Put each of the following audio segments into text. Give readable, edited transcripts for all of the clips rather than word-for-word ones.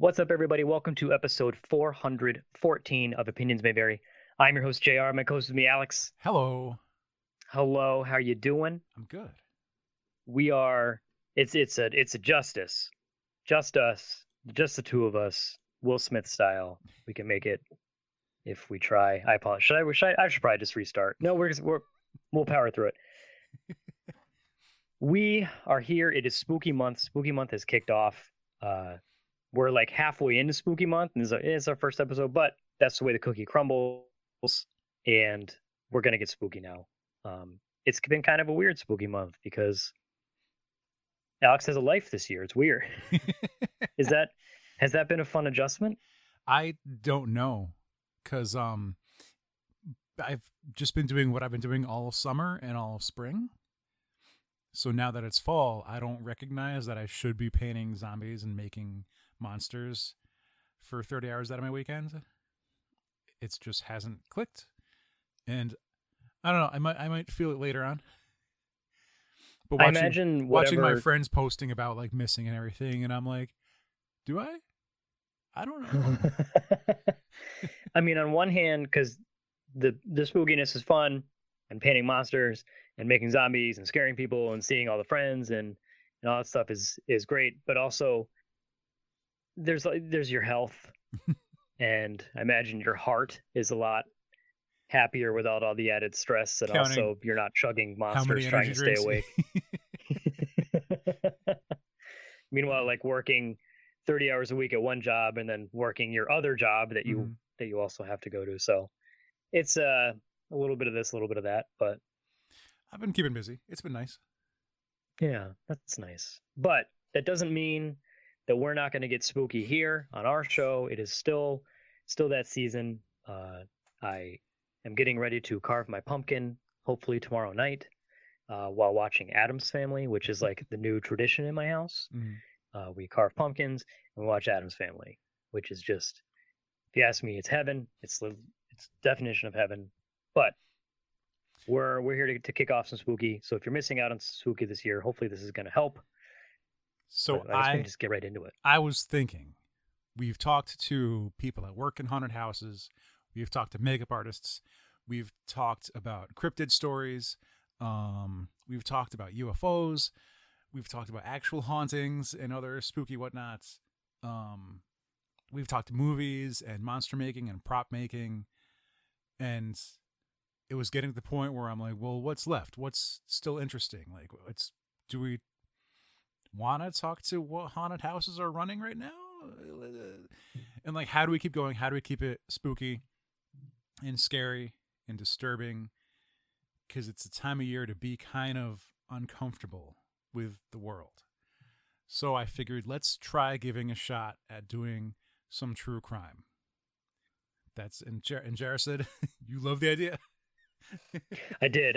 What's up, everybody? Welcome to episode 414 of Opinions May Vary. I'm your host, JR. My co-host with me, Alex. Hello. Hello, how are you doing? I'm good. We are. It's a justice, just us, just the two of us, Will Smith style. We can make it if we try. I apologize. I should probably just restart. No, we'll power through it. We are here. It is Spooky Month. Spooky Month has kicked off. We're like halfway into Spooky Month, and it's our first episode, but that's the way the cookie crumbles, and we're gonna get spooky now. It's been kind of a weird Spooky Month because Alex has a life this year. It's weird. Has that been a fun adjustment? I don't know, cause I've just been doing what I've been doing all summer and all spring. So now that it's fall, I don't recognize that I should be painting zombies and making monsters for 30 hours out of my weekend. It just hasn't clicked, and I don't know. I might feel it later on. But I imagine watching my whatever. friends posting about like missing and everything, and I'm like, do I? I don't know. I mean, on one hand, because the spookiness is fun, and painting monsters and making zombies and scaring people and seeing all the friends and all that stuff is great. But also, there's your health, and I imagine your heart is a lot happier without all the added stress, and Counting also you're not chugging how many monsters trying energy to stay drinks. awake. Meanwhile, like working 30 hours a week at one job and then working your other job that you Mhm. that you also have to go to. So it's a little bit of this, a little bit of that, but I've been keeping busy. It's been nice. yeah, that's nice. But that doesn't mean that we're not going to get spooky here on our show. It is still that season. I am getting ready to carve my pumpkin, hopefully tomorrow night, while watching Addams Family, which is like the new tradition in my house. Mhm. We carve pumpkins and we watch Addams Family, which is just, if you ask me, it's heaven. It's definition of heaven. But we're here to kick off some spooky. So if you're missing out on spooky this year, hopefully this is going to help. So But I guess we can just get right into it. I was thinking, we've talked to people that work in haunted houses. We've talked to makeup artists. We've talked about cryptid stories. We've talked about UFOs. We've talked about actual hauntings and other spooky whatnots. We've talked to movies and monster making and prop making. And it was getting to the point where I'm like, well, what's left? What's still interesting? Like, do we want to talk to what haunted houses are running right now? And like, how do we keep going? How do we keep it spooky and scary and disturbing? Because it's a time of year to be kind of uncomfortable with the world. So I figured let's try giving a shot at doing some true crime. And Jared said, you love the idea. I did.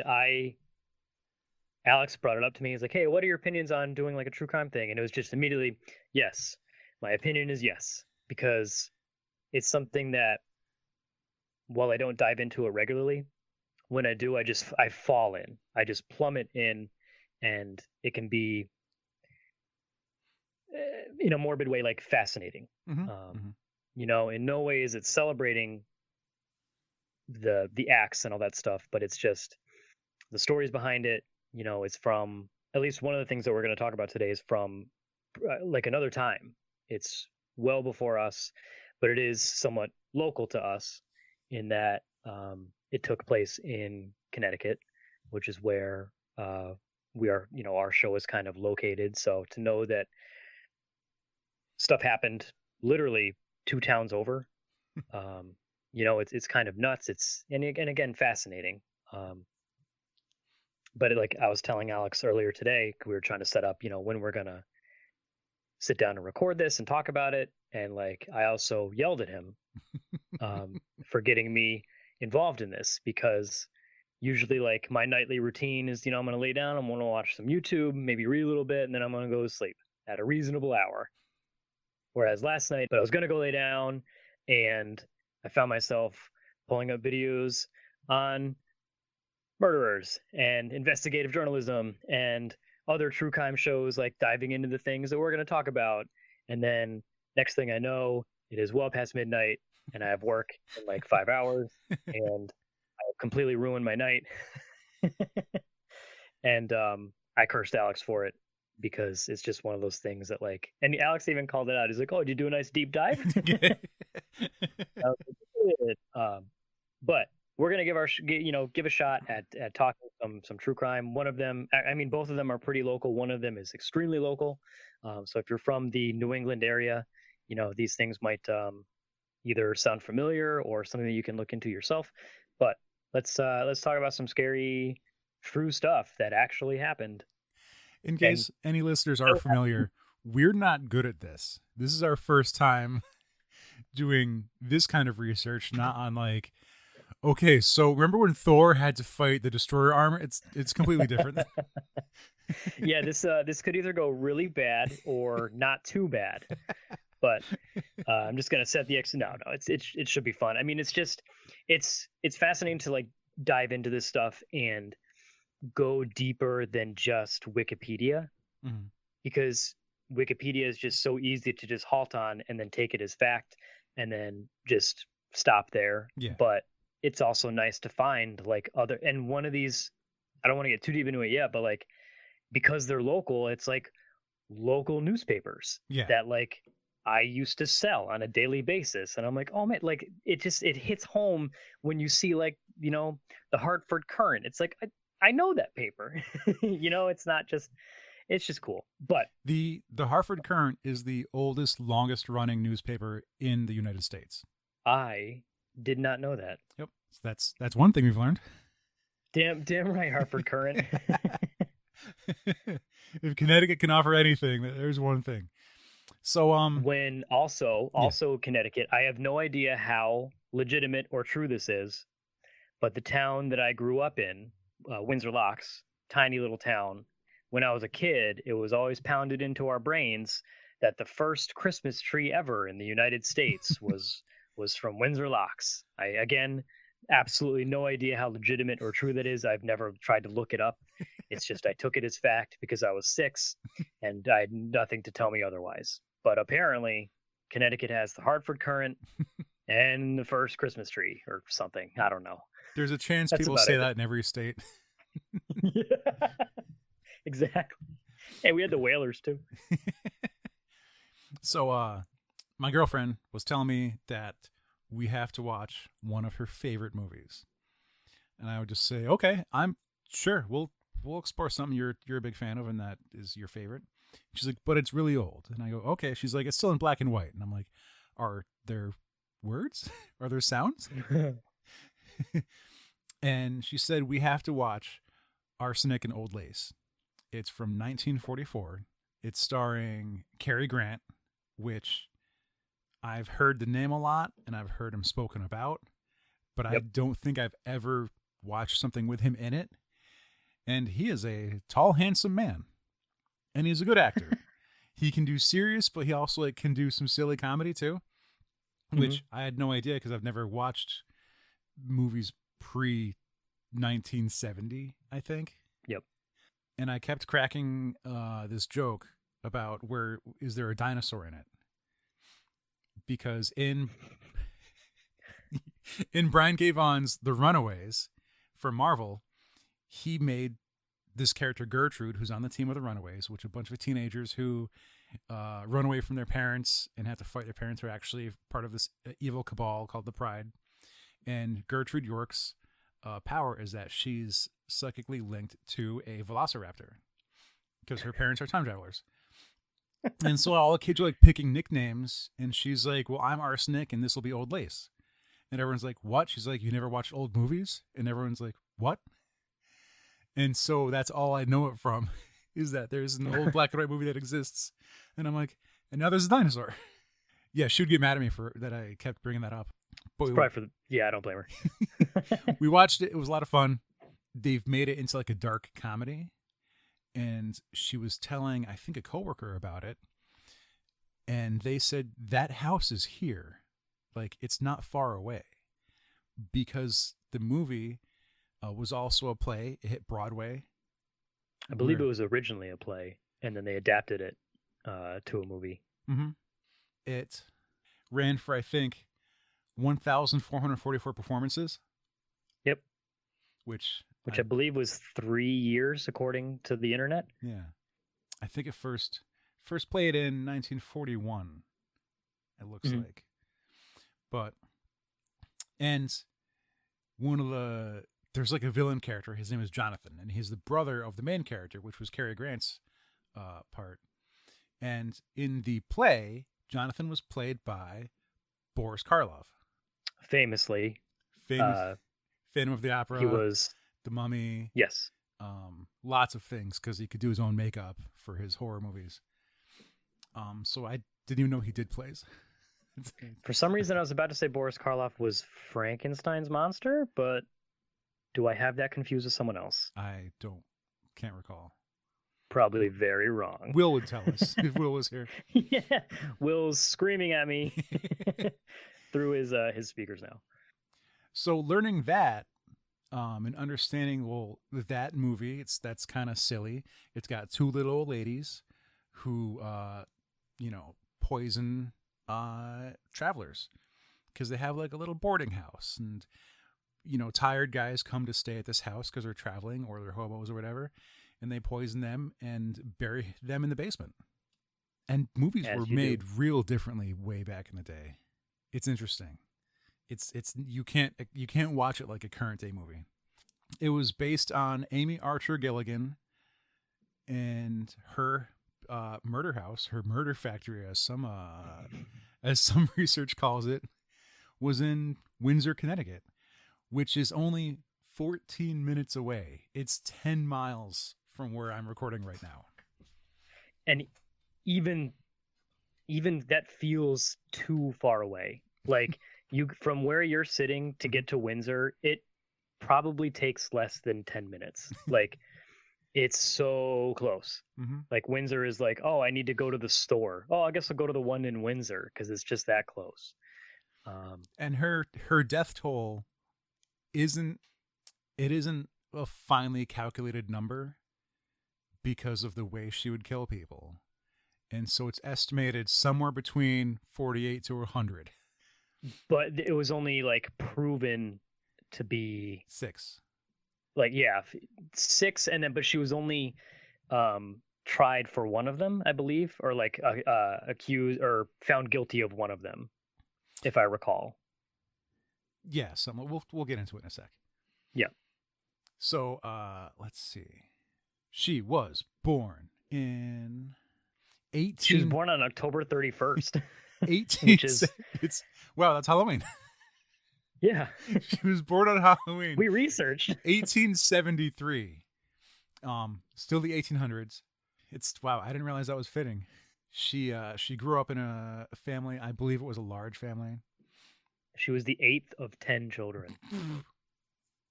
Alex brought it up to me. He's like, "Hey, what are your opinions on doing like a true crime thing?" And it was just immediately, yes. My opinion is yes, because it's something that, while I don't dive into it regularly, when I do, I fall in. I just plummet in, and it can be, in a morbid way, like fascinating. Mm-hmm. Um, Mm-hmm. in no way is it celebrating the acts and all that stuff, but it's just the stories behind it. It's from, at least one of the things that we're going to talk about today is from like another time. It's well before us, but it is somewhat local to us in that it took place in Connecticut, which is where we are. Our show is kind of located. So to know that stuff happened literally two towns over, it's kind of nuts. And again fascinating. But like I was telling Alex earlier today, we were trying to set up, when we're gonna sit down and record this and talk about it. And like I also yelled at him for getting me involved in this, because usually like my nightly routine is, I'm gonna lay down, I'm gonna watch some YouTube, maybe read a little bit, and then I'm gonna go to sleep at a reasonable hour. Whereas last night, I was gonna go lay down, and I found myself pulling up videos on murderers and investigative journalism and other true crime shows, like diving into the things that we're going to talk about. And then Next thing I know, it is well past midnight, and I have work in like 5 hours, and I've completely ruined my night. And I cursed Alex for it because it's just one of those things that like, and Alex even called it out. He's like, "Oh, did you do a nice deep dive?" I was like, "Yeah." But we're gonna give a shot at talking some true crime. One of them, I mean, both of them are pretty local. One of them is extremely local. So if you're from the New England area, these things might either sound familiar or something that you can look into yourself. But let's talk about some scary, true stuff that actually happened. In And case any listeners are familiar, we're not good at this. This is our first time doing this kind of research, not on like, okay, so remember when Thor had to fight the destroyer armor? It's completely different. yeah, this could either go really bad or not too bad. But I'm just gonna set the X. No, it should be fun. I mean, it's fascinating to like dive into this stuff and go deeper than just Wikipedia, Mm-hmm. because Wikipedia is just so easy to just halt on and then take it as fact and then just stop there. Yeah. But it's also nice to find like other, and one of these, I don't want to get too deep into it yet, but like because they're local, it's like local newspapers Yeah. that like I used to sell on a daily basis. And I'm like, oh man, like it hits home when you see like, the Hartford Courant. It's like, I know that paper. It's just cool. But the Hartford Courant is the oldest, longest running newspaper in the United States. I did not know that. Yep. So that's one thing we've learned. Damn right, Hartford Courant. If Connecticut can offer anything, there's one thing. So when also Connecticut, I have no idea how legitimate or true this is, but the town that I grew up in, Windsor Locks, tiny little town, when I was a kid, it was always pounded into our brains that the first Christmas tree ever in the United States was from Windsor Locks. I again absolutely no idea how legitimate or true that is. I've never tried to look it up. It's just I took it as fact because I was 6 and I had nothing to tell me otherwise. But apparently Connecticut has the Hartford Courant and the first Christmas tree or something. I don't know. There's a chance That's people about say it. that in every state. Yeah, exactly. Hey, we had the whalers too. So my girlfriend was telling me that we have to watch one of her favorite movies. And I would just say, okay, I'm sure we'll explore something you're a big fan of and that is your favorite. She's like, but it's really old. And I go, okay. She's like, it's still in black and white. And I'm like, are there words? Are there sounds? And she said, we have to watch Arsenic and Old Lace. It's from 1944. It's starring Cary Grant, which I've heard the name a lot and I've heard him spoken about, but I don't think I've ever watched something with him in it. And he is a tall, handsome man. And he's a good actor. He can do serious, but he also like can do some silly comedy too, which I had no idea because I've never watched movies pre 1970, I think. Yep. And I kept cracking this joke about where is there a dinosaur in it? Because in Brian K. Vaughan's The Runaways for Marvel, he made this character Gertrude, who's on the team of the Runaways, which are a bunch of teenagers who run away from their parents and have to fight their parents, who are actually part of this evil cabal called the Pride. And Gertrude York's power is that she's psychically linked to a velociraptor because her parents are time travelers. And so all the kids are like picking nicknames, and she's like, well, I'm Arsenic and this will be Old Lace. And everyone's like, what? She's like, you never watched old movies? And everyone's like, what? And so that's all I know it from is that there's an old black and white movie that exists. And I'm like, and now there's a dinosaur. Yeah, she would get mad at me for that I kept bringing that up. But I don't blame her. We watched it. It was a lot of fun. They've made it into like a dark comedy. And she was telling, I think, a coworker about it. And they said, that house is here. Like, it's not far away. Because the movie was also a play. It hit Broadway. I believe it was originally a play, and then they adapted it to a movie. Mm-hmm. it ran for, I think, 1,444 performances. Yep. Which I believe was 3 years, according to the internet. Yeah. I think it first played in 1941, it looks like. But, and there's like a villain character. His name is Jonathan, and he's the brother of the main character, which was Cary Grant's part. And in the play, Jonathan was played by Boris Karloff. Famously. Phantom of the Opera. He was. The Mummy. Yes. Lots of things, because he could do his own makeup for his horror movies. So I didn't even know he did plays. For some reason, I was about to say Boris Karloff was Frankenstein's monster, but do I have that confused with someone else? I can't recall. Probably very wrong. Will would tell us if Will was here. Yeah, Will's screaming at me through his speakers now. So learning that, and understanding, well, that movie, that's kind of silly. It's got two little old ladies who, poison travelers because they have like a little boarding house, and tired guys come to stay at this house because they're traveling or they're hobos or whatever, and they poison them and bury them in the basement. And movies were made real differently way back in the day. It's interesting. It's you can't watch it like a current day movie. It was based on Amy Archer Gilligan and her murder house, her murder factory, as some research calls it, was in Windsor, Connecticut, which is only 14 minutes away. It's 10 miles from where I'm recording right now. And even that feels too far away. Like from where you're sitting to get to Windsor, it probably takes less than 10 minutes. Like, it's so close. Mm-hmm. Like, Windsor is like, oh, I need to go to the store. Oh, I guess I'll go to the one in Windsor because it's just that close. And her death toll isn't a finely calculated number because of the way she would kill people. And so it's estimated somewhere between 48 to 100. But it was only like proven to be 6. Like, yeah, 6, and then but she was only tried for one of them, I believe, or like accused or found guilty of one of them, if I recall. Yeah, we'll get into it in a sec. Yeah. So let's see. She was born in 18. She was born on October 31st. 18. Which is wow, that's Halloween. Yeah. She was born on Halloween. We researched. 1873. Still the 1800s. Wow, I didn't realize that was fitting. She grew up in a family, I believe it was a large family. She was the 8th of 10 children,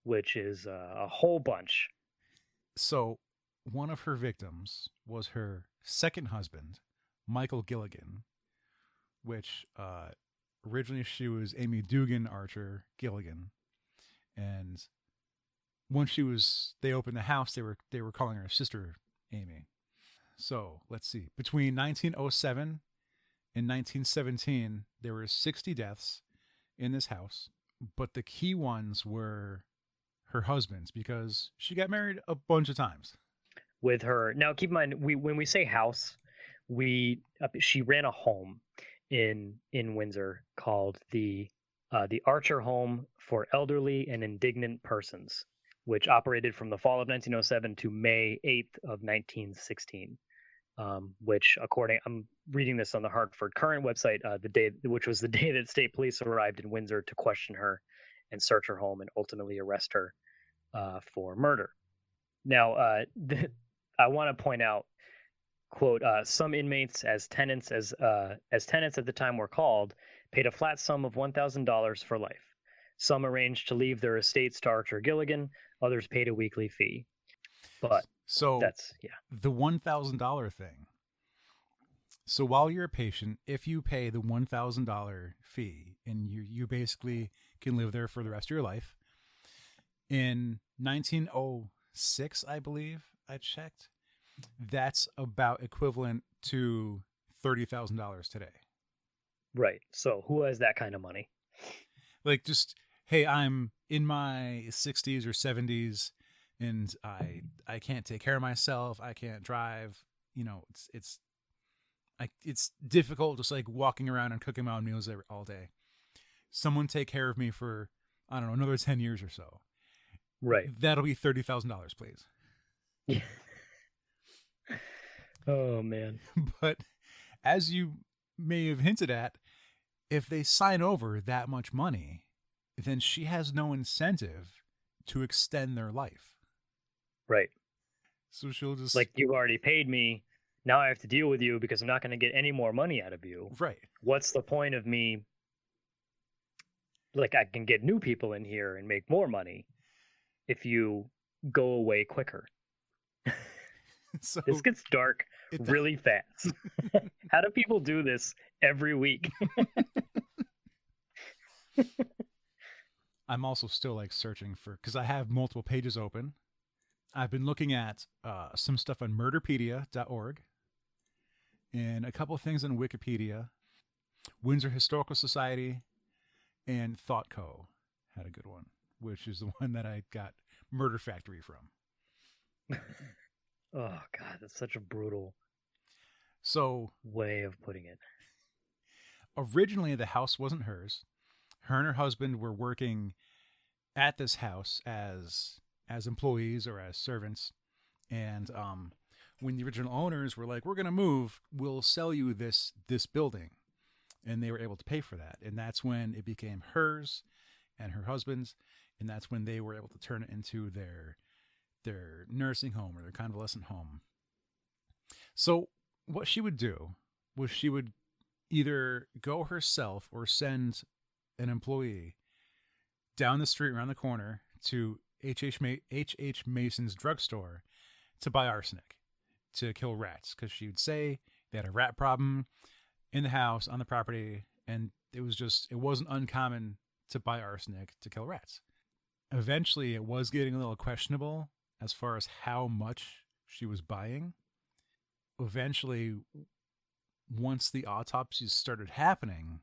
which is a whole bunch. So one of her victims was her second husband, Michael Gilligan, which originally she was Amy Dugan Archer Gilligan, and when they opened the house, they were calling her sister Amy. So let's see, between 1907 and 1917, there were 60 deaths in this house, but the key ones were her husbands because she got married a bunch of times. With her, now keep in mind, when we say house, she ran a home in Windsor called the Archer Home for Elderly and Indigent Persons, which operated from the fall of 1907 to May 8th of 1916. Which, I'm reading this on the Hartford Courant website, which was the day that state police arrived in Windsor to question her and search her home and ultimately arrest her for murder. Now, I want to point out, quote, some inmates as tenants at the time were called, paid a flat sum of $1,000 for life. Some arranged to leave their estates to Archer Gilligan. Others paid a weekly fee. But the $1,000 thing. So while you're a patient, if you pay the $1,000 fee and you basically can live there for the rest of your life. In 1906, I believe I checked, that's about equivalent to $30,000 today. Right. So who has that kind of money? Like, just, hey, I'm in my 60s or 70s, and I can't take care of myself. I can't drive. You know, it's difficult just like walking around and cooking my own meals all day. Someone take care of me for, I don't know, another 10 years or so. Right. That'll be $30,000, please. Yeah. Oh man. But as you may have hinted at, if they sign over that much money, then she has no incentive to extend their life. Right. So she'll just, Like, you've already paid me. Now I have to deal with you because I'm not going to get any more money out of you. right. What's the point of me? Like, I can get new people in here and make more money if you go away quicker. So This gets dark really fast. How do people do this every week? I'm also still like searching for, because I have multiple pages open. I've been looking at some stuff on murderpedia.org and a couple of things on Wikipedia. Windsor Historical Society and ThoughtCo had a good one, which is the one that I got Murder Factory from. Oh God, that's such a brutal way of putting it. Originally, the house wasn't hers. Her and her husband were working at this house as employees or as servants, and when the original owners were like, "We're going to move, we'll sell you this building," and they were able to pay for that, and that's when it became hers and her husband's, and that's when they were able to turn it into their nursing home or their convalescent home. So what she would do was she would either go herself or send an employee down the street around the corner to H.H. Mason's drugstore to buy arsenic to kill rats, because she would say they had a rat problem in the house, on the property, and it wasn't uncommon to buy arsenic to kill rats. Eventually, it was getting a little questionable as far as how much she was buying. Eventually, once the autopsies started happening,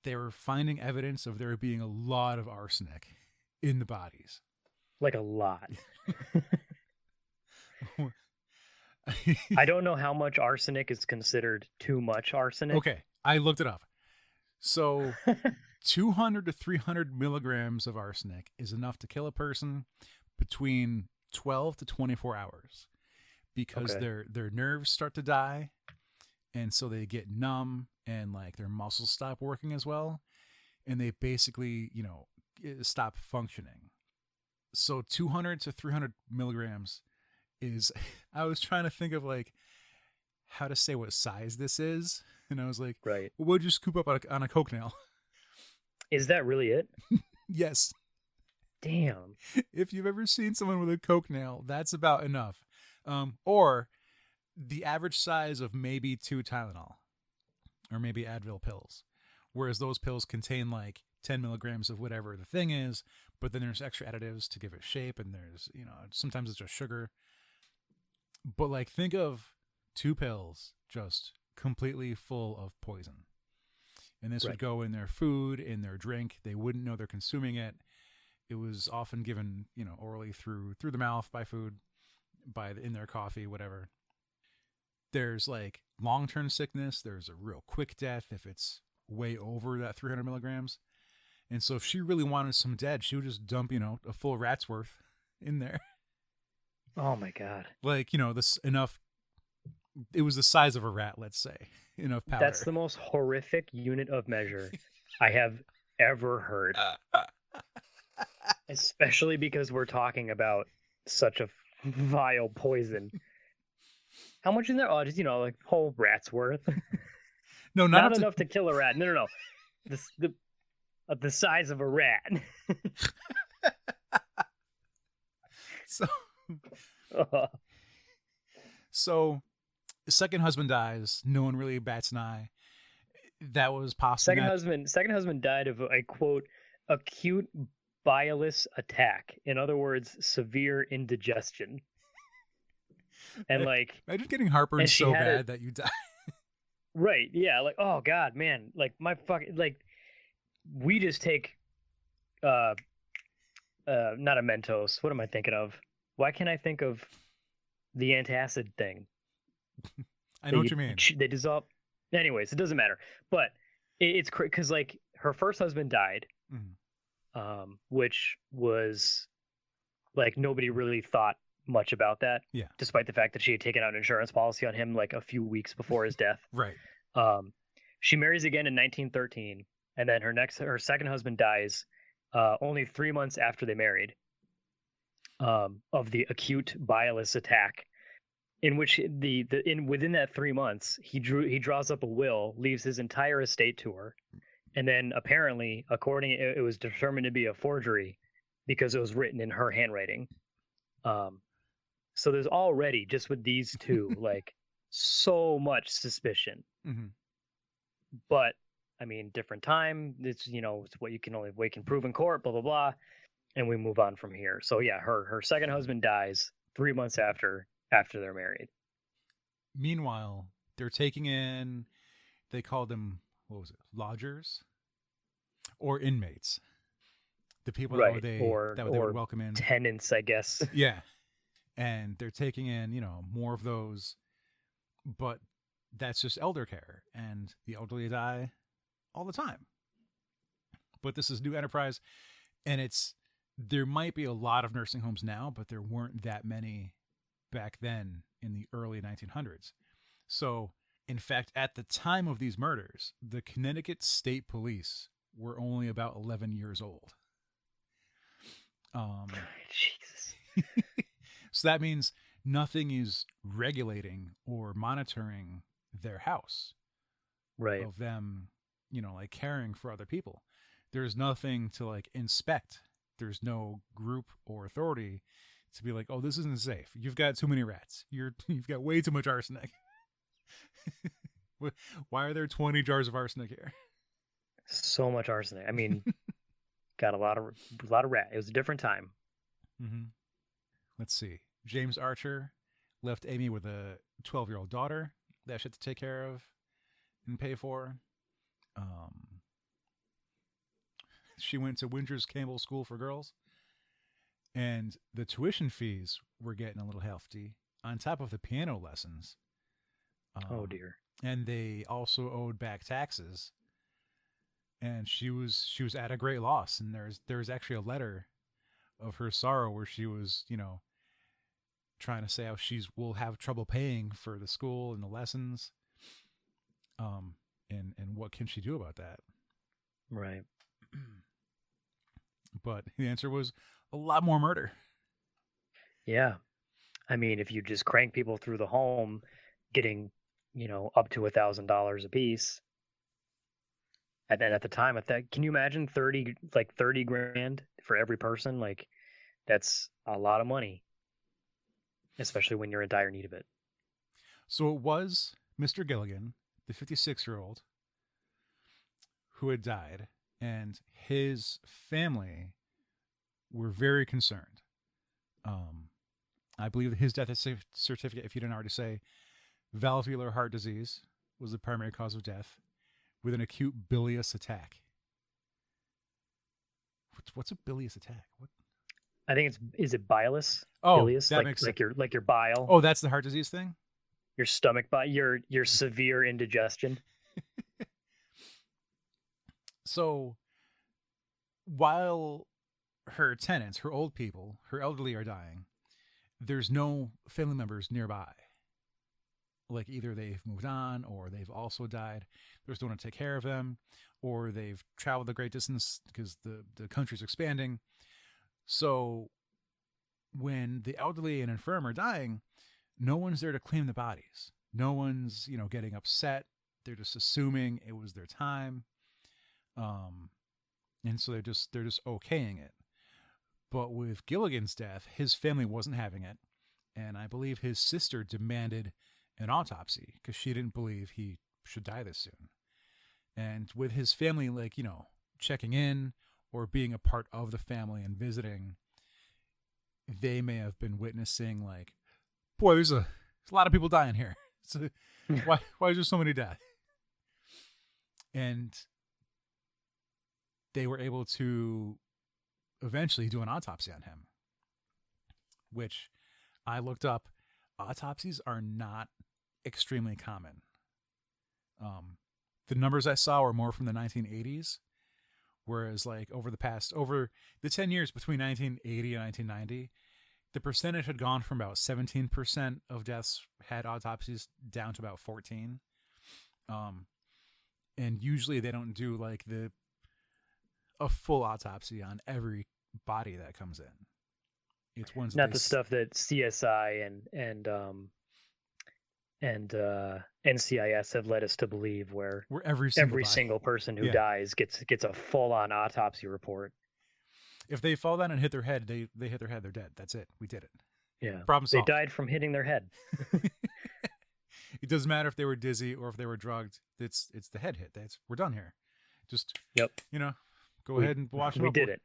they were finding evidence of there being a lot of arsenic in the bodies. Like a lot. I don't know how much arsenic is considered too much arsenic. Okay, I looked it up. So 200 to 300 milligrams of arsenic is enough to kill a person between 12 to 24 hours, because their nerves start to die, and so they get numb, and like their muscles stop working as well, and they basically, stop functioning. So 200 to 300 milligrams is, I was trying to think of like how to say what size this is, and I was like, right, well, what'd you scoop up on a Coke nail? Is that really it? Yes. Damn. If you've ever seen someone with a Coke nail, that's about enough. Or the average size of maybe 2 Tylenol or maybe Advil pills, whereas those pills contain like 10 milligrams of whatever the thing is, but then there's extra additives to give it shape, and there's, sometimes it's just sugar. But like, think of 2 pills just completely full of poison. And this would go in their food, in their drink. They wouldn't know they're consuming it. It was often given, orally through the mouth, by food, in their coffee, whatever. There's like long-term sickness. There's a real quick death if it's way over that 300 milligrams. And so if she really wanted some dead, she would just dump, a full rat's worth in there. Oh my God. Like, this enough. It was the size of a rat, let's say. Enough powder. That's the most horrific unit of measure I have ever heard. Especially because we're talking about such a vile poison. How much in there? Oh, just, like whole rat's worth. No, not enough to kill a rat. No. The size of a rat. So the second husband dies. No one really bats an eye. That was possible. Second husband died of a, quote, acute bilious attack. In other words, severe indigestion. And like, imagine getting heartburn so bad that you die. Right. Yeah. Like, oh God, man. Like my fucking like we just take uh not a Mentos. What am I thinking of? Why can't I think of the antacid thing I that know what you mean. they dissolve? Anyways, it doesn't matter. But it's because like her first husband died, Mhm. which was like nobody really thought much about that, Yeah. despite the fact that she had taken out an insurance policy on him like a few weeks before his death. Right. Um, she marries again in 1913, and then her second husband dies only 3 months after they married, of the acute bilious attack, in which within that 3 months he draws up a will, leaves his entire estate to her, and then apparently, according it was determined to be a forgery because it was written in her handwriting. Um, so there's already, just with these two, like so much suspicion. Mm-hmm. But I mean, different time. It's it's what you can only prove in court. Blah blah blah, and we move on from here. So yeah, her second husband dies 3 months after they're married. Meanwhile, they're taking in, they call them, what was it, lodgers or inmates, the people Right, that they would or welcome in. tenants, I guess. Yeah, and they're taking in, more of those, but that's just elder care, and the elderly die all the time. But this is new enterprise, and there might be a lot of nursing homes now, but there weren't that many back then in the early 1900s. So, in fact, at the time of these murders, the Connecticut State Police were only about 11 years old. Jesus. So that means nothing is regulating or monitoring their house, Right. of them, like caring for other people. There's nothing to like inspect. There's no group or authority to be like, oh, this isn't safe. You've got too many rats. You've got way too much arsenic. Why are there 20 jars of arsenic here? So much arsenic. I mean, got a lot of rat. It was a different time. Mm-hmm. Let's see. James Archer left Amy with a 12-year-old daughter that she had to take care of and pay for. She went to Windsor's Campbell School for Girls, and the tuition fees were getting a little hefty on top of the piano lessons. Oh dear. And they also owed back taxes, and she was at a great loss. And there's actually a letter of her sorrow where she was, trying to say how will have trouble paying for the school and the lessons. And what can she do about that? Right. But the answer was a lot more murder. Yeah. I mean, if you just crank people through the home, getting, up to $1,000 a piece. And then at the time, can you imagine 30 grand for every person? Like, that's a lot of money, especially when you're in dire need of it. So it was Mr. Gilligan, the 56-year-old, who had died, and his family were very concerned. I believe that his death certificate, if you didn't already say, valvular heart disease was the primary cause of death, with an acute bilious attack. What's a bilious attack? What? I think is it bilious? Oh, bilious, that makes sense. Your bile. Oh, that's the heart disease thing? Your stomach bile, your severe indigestion. So, while her tenants, her old people, her elderly are dying, there's no family members nearby. Like either they've moved on or they've also died. There's no one to take care of them, or they've traveled a great distance because the country's expanding. So when the elderly and infirm are dying, no one's there to claim the bodies. No one's, getting upset. They're just assuming it was their time. And so they're just okaying it. But with Gilligan's death, his family wasn't having it. And I believe his sister demanded an autopsy because she didn't believe he should die this soon. And with his family, checking in or being a part of the family and visiting, they may have been witnessing boy, there's a lot of people dying here. So why is there so many dead? And they were able to eventually do an autopsy on him, which I looked up. Autopsies are not extremely common. The numbers I saw were more from the 1980s, whereas like over the 10 years between 1980 and 1990, the percentage had gone from about 17% of deaths had autopsies down to about 14. And usually they don't do like a full autopsy on every body that comes in. It's ones not the stuff that CSI and NCIS have led us to believe, where every single person who dies gets a full-on autopsy report. If they fall down and hit their head, they hit their head, they're dead. That's it. We did it. Yeah. Problem solved. They died from hitting their head. It doesn't matter if they were dizzy or if they were drugged. It's the head hit. We're done here. Just go ahead and wash them up. We did it.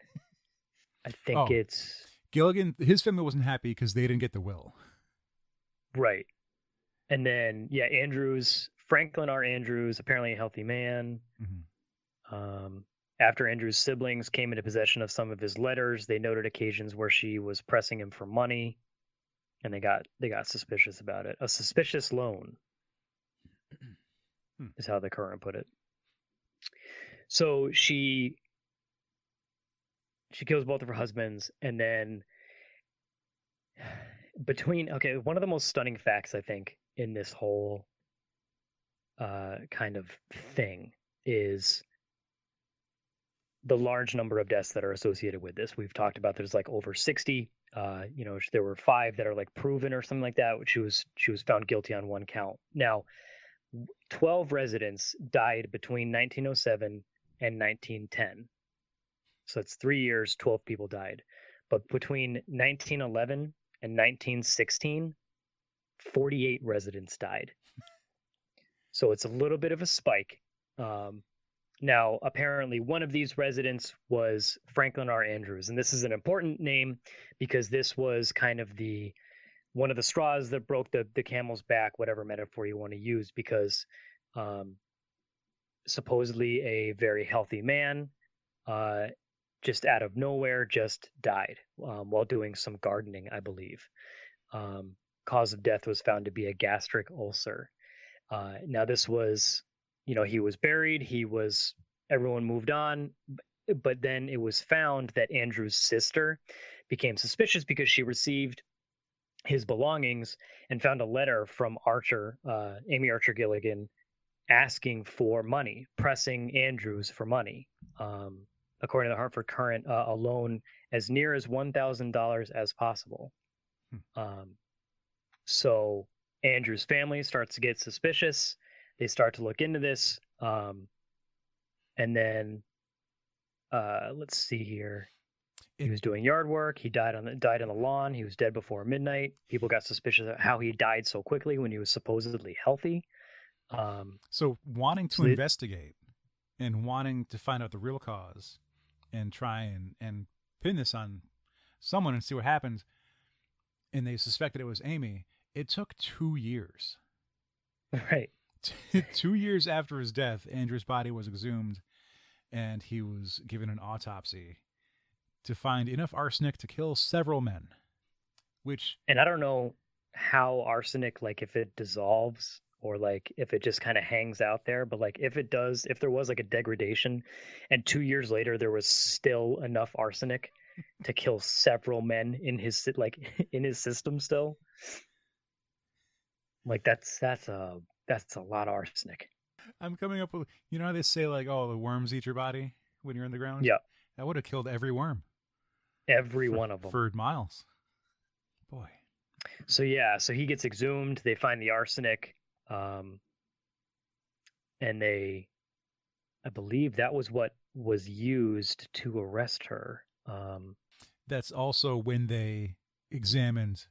I think it's Gilligan. His family wasn't happy because they didn't get the will. Right. And then Franklin R. Andrews, apparently a healthy man. Mm-hmm. After Andrews' siblings came into possession of some of his letters, they noted occasions where she was pressing him for money, and they got suspicious about it. A suspicious loan is how the Courant put it. So she kills both of her husbands, and then one of the most stunning facts I think in this whole kind of thing is the large number of deaths that are associated with this. We've talked about there's like over 60. There were 5 that are like proven or something like that, which she was found guilty on one count. Now, 12 residents died between 1907 and 1910. So it's 3 years, 12 people died. But between 1911 and 1916, 48 residents died. So it's a little bit of a spike. Now, apparently, one of these residents was Franklin R. Andrews, and this is an important name because this was kind of one of the straws that broke the camel's back, whatever metaphor you want to use, because supposedly a very healthy man just out of nowhere just died while doing some gardening, I believe. Cause of death was found to be a gastric ulcer. Now, this was... he was buried, everyone moved on, but then it was found that Andrew's sister became suspicious because she received his belongings and found a letter from Amy Archer Gilligan, asking for money, pressing Andrews for money. According to the Hartford Courant, a loan as near as $1,000 as possible. So Andrew's family starts to get suspicious. They start to look into this, and then let's see here. He was doing yard work. He died on the lawn. He was dead before midnight. People got suspicious of how he died so quickly when he was supposedly healthy. So wanting to investigate and wanting to find out the real cause and try and pin this on someone and see what happens, and they suspected it was Amy, it took 2 years. Right. 2 years after his death, Andrew's body was exhumed and he was given an autopsy to find enough arsenic to kill several men. And I don't know how arsenic, like if it dissolves or like if it just kind of hangs out there, but like if there was like a degradation and 2 years later there was still enough arsenic to kill several men in his system still, like that's a lot of arsenic. I'm coming up with, how they say like, oh, the worms eat your body when you're in the ground? Yeah. That would have killed every worm. Every one of them. For miles. Boy. So he gets exhumed. They find the arsenic. And I believe that was what was used to arrest her. That's also when they examined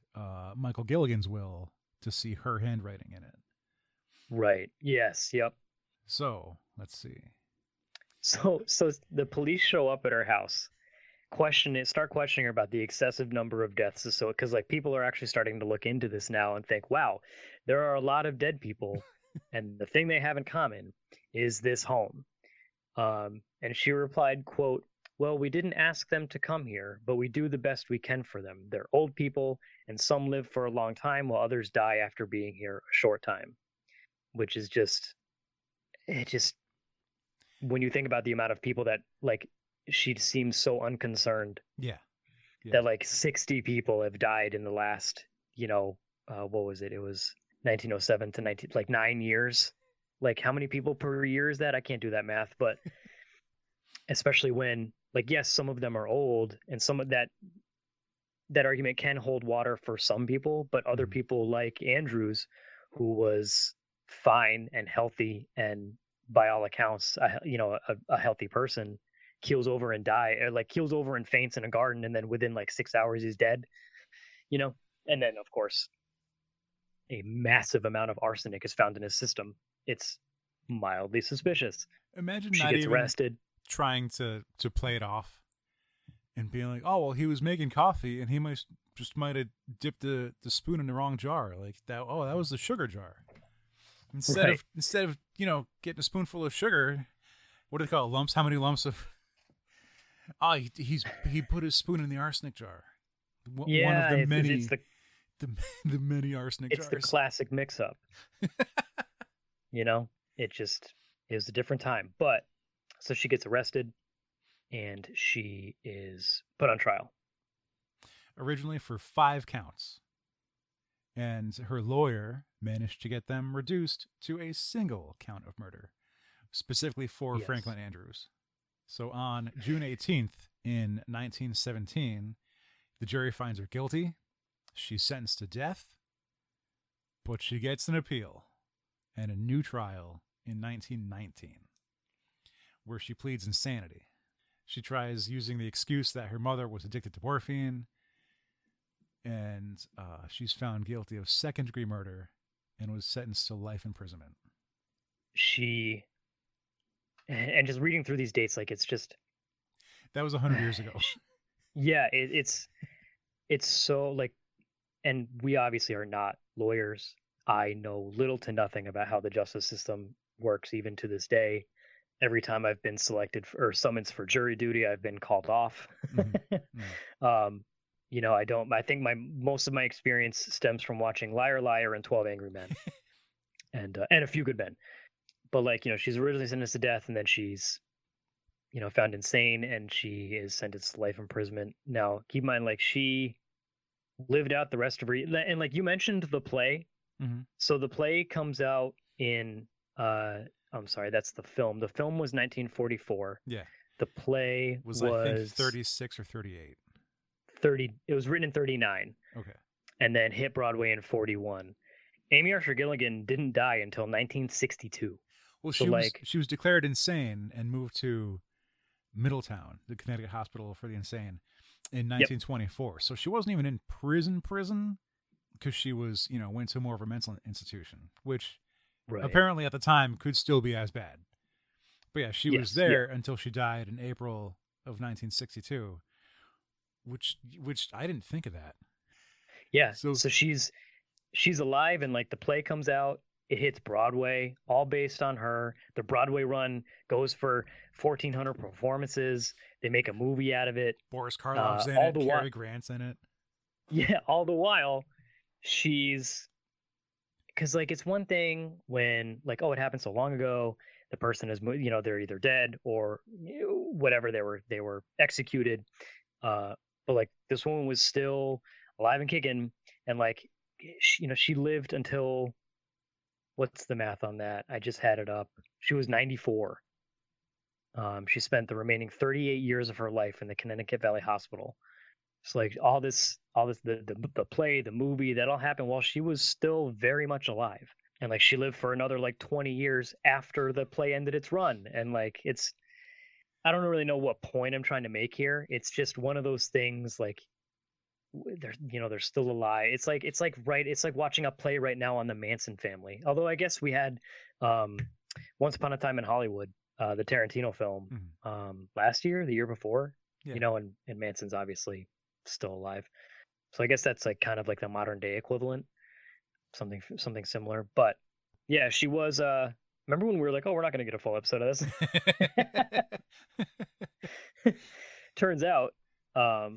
Michael Gilligan's will to see her handwriting in it. Right. Yes. Yep. So let's see. So the police show up at her house, start questioning her about the excessive number of deaths. So because like people are actually starting to look into this now and think, wow, there are a lot of dead people And the thing they have in common is this home. And she replied, quote, "Well, we didn't ask them to come here, but we do the best we can for them. They're old people, and some live for a long time while others die after being here a short time," which is just, it just, when you think about the amount of people that, like, she seems so unconcerned Yeah. that like 60 people have died in the last, what was it? It was 1907 to 19, like 9 years. Like, how many people per year is that? I can't do that math, but especially when, like, yes, some of them are old, and some of that argument can hold water for some people, but other people like Andrews, who was fine and healthy and by all accounts, a healthy person, keels over and keels over and faints in a garden, and then within like 6 hours he's dead. You know, and then of course a massive amount of arsenic is found in his system. It's mildly suspicious. Imagine She not gets even arrested. trying to play it off and being like, oh, well, he was making coffee and he might have dipped the spoon in the wrong jar. Like that. Oh, that was the sugar jar. Instead of getting a spoonful of sugar, what do they call it? Lumps? How many lumps of? Oh, he put his spoon in the arsenic jar. One of the many the many arsenic jars. It's the classic mix-up. It was a different time. But so she gets arrested, and she is put on trial. Originally for 5 counts. And her lawyer managed to get them reduced to a single count of murder, specifically for Franklin Andrews. So on June 18th in 1917, the jury finds her guilty. She's sentenced to death, but she gets an appeal and a new trial in 1919, where she pleads insanity. She tries using the excuse that her mother was addicted to morphine, and she's found guilty of second-degree murder and was sentenced to life imprisonment. And just reading through these dates, like, it's just... That was 100 years ago. Yeah, it's so, like, and we obviously are not lawyers. I know little to nothing about how the justice system works, even to this day. Every time I've been selected or summoned for jury duty, I've been called off. I think most of my experience stems from watching Liar Liar and 12 Angry Men and A Few Good Men. But she's originally sentenced to death, and then she's, found insane, and she is sentenced to life imprisonment. Now, keep in mind, she lived out the rest of her, and you mentioned the play. Mm-hmm. So the play comes out in, I'm sorry, that's the film. The film was 1944. Yeah. The play was I think 36 or 38. 30. It was written in 39. Okay. And then hit Broadway in 41. Amy Archer Gilligan didn't die until 1962. Well, she was declared insane and moved to Middletown, the Connecticut Hospital for the Insane, in 1924. Yep. So she wasn't even in prison, because she was, went to more of a mental institution, which apparently at the time could still be as bad. But yeah, she was there until she died in April of 1962, which I didn't think of that. Yeah. So she's alive, and the play comes out. It hits Broadway, all based on her. The Broadway run goes for 1,400 performances. They make a movie out of it. Boris Karloff's in it. Cary Grant's in it. Yeah, all the while, because it's one thing when it happened so long ago. The person is, they're either dead or whatever, they were executed. But this woman was still alive and kicking, and she lived until, what's the math on that? I just had it up. She was 94. She spent the remaining 38 years of her life in the Connecticut Valley Hospital. So all this, the play, the movie, that all happened while she was still very much alive. And she lived for another 20 years after the play ended its run. And it's, I don't really know what point I'm trying to make here. It's just one of those things, they're still alive. It's like watching a play right now on the Manson family. Although I guess we had Once Upon a Time in Hollywood, the Tarantino film, last year, the year before, and Manson's obviously still alive. So I guess that's kind of the modern day equivalent, something similar. But Yeah, she was. Remember when we were like, "Oh, we're not going to get a full episode of this." Turns out, but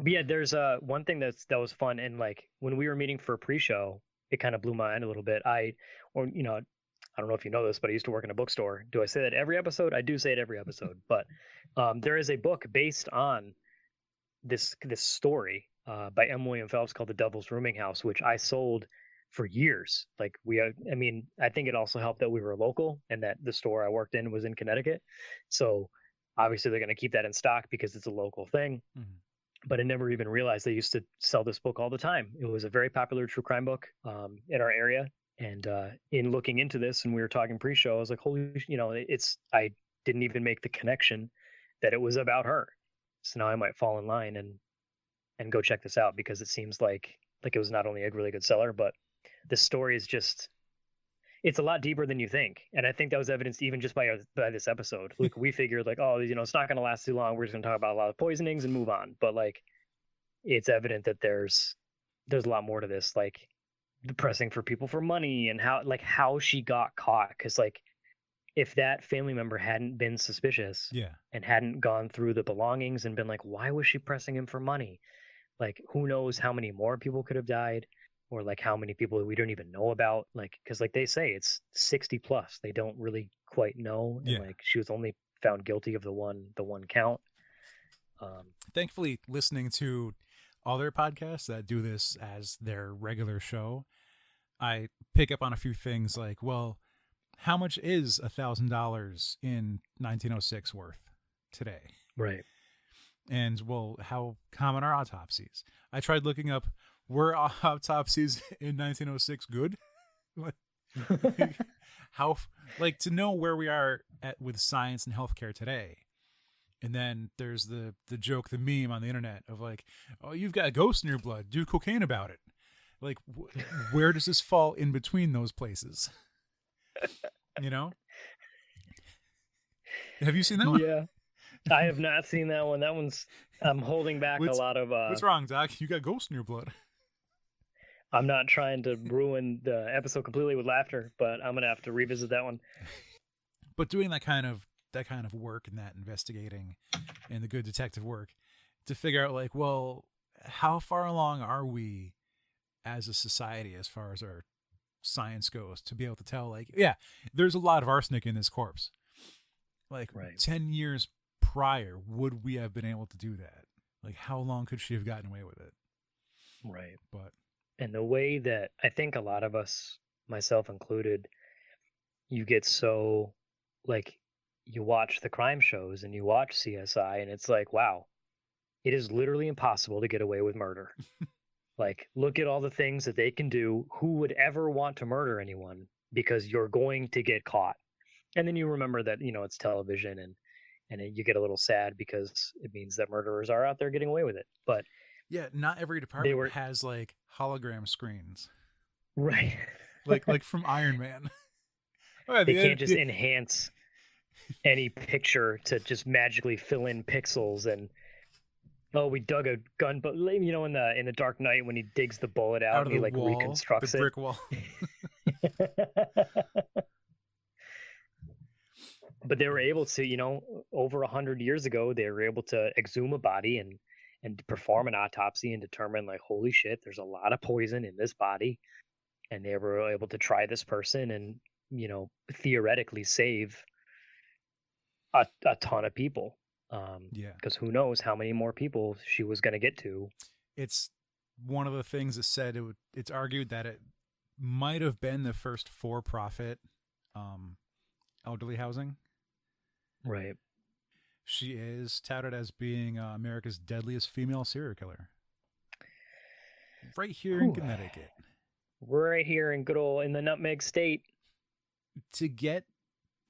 yeah, there's one thing that was fun, and like when we were meeting for a pre-show, it kind of blew my mind a little bit. Or I don't know if you know this, but I used to work in a bookstore. Do I say that every episode? I do say it every episode, but there is a book based on this story by M. William Phelps called The Devil's Rooming House, which I sold for years. Like I mean, I think it also helped that we were local and that the store I worked in was in Connecticut. So obviously they're going to keep that in stock because it's a local thing. Mm-hmm. But I never even realized they used to sell this book all the time. It was a very popular true crime book in our area. And in looking into this, and we were talking pre-show, I was like, holy, I didn't even make the connection that it was about her. So now I might fall in line and go check this out because it seems like it was not only a really good seller, but the story is just it's a lot deeper than you think. And I think that was evidenced even just by this episode. Like we figured like, oh, it's not going to last too long. We're just going to talk about a lot of poisonings and move on. But like, it's evident that there's a lot more to this. Like the pressing for people for money and how she got caught. Because like, if that family member hadn't been suspicious, Yeah, and hadn't gone through the belongings and been like, why was she pressing him for money? Like, who knows how many more people could have died, or like how many people we don't even know about. Like, because like they say it's 60 plus, they don't really quite know. And yeah. like she was only found guilty of the one count. Thankfully, listening to other podcasts that do this as their regular show, I pick up on a few things like, well, how much is $1,000 in 1906 worth today? Right. And well, how common are autopsies? I tried looking up, were autopsies in 1906 good? How, like, to know where we are at with science and healthcare today. And then there's the joke, the meme on the internet of like, oh, you've got a ghost in your blood, do cocaine about it. Like, where does this fall in between those places? You know? Have you seen that one? Yeah. I have not seen that one. That one's I'm holding back a lot of What's wrong, Doc? You got ghosts in your blood. I'm not trying to ruin the episode completely with laughter, but I'm gonna have to revisit that one. But doing that kind of work and that investigating and the good detective work to figure out like, well, how far along are we as a society as far as our science goes to be able to tell like, yeah, there's a lot of arsenic in this corpse. Like right. 10 years prior, would we have been able to do that? Like how long could she have gotten away with it? Right. But and the way that I think a lot of us, myself included, you get so like you watch the crime shows and you watch CSI and it's like, wow, it is literally impossible to get away with murder. Like, look at all the things that they can do. Who would ever want to murder anyone? Because you're going to get caught. And then you remember that, it's television and you get a little sad because it means that murderers are out there getting away with it. But yeah, not every department has like hologram screens. Right. like from Iron Man. Oh, they can't just enhance any picture to just magically fill in pixels and we dug a gun, but in the Dark Knight when he digs the bullet out and he like wall, reconstructs the brick wall. But they were able to, over 100 years ago, they were able to exhume a body and perform an autopsy and determine like, holy shit, there's a lot of poison in this body, and they were able to try this person and theoretically save a ton of people. Yeah, because who knows how many more people she was going to get to. It's one of the things that said it's argued that it might have been the first for-profit elderly housing. Right. She is touted as being America's deadliest female serial killer. Right here in Connecticut. Right here in good old in the Nutmeg State. To get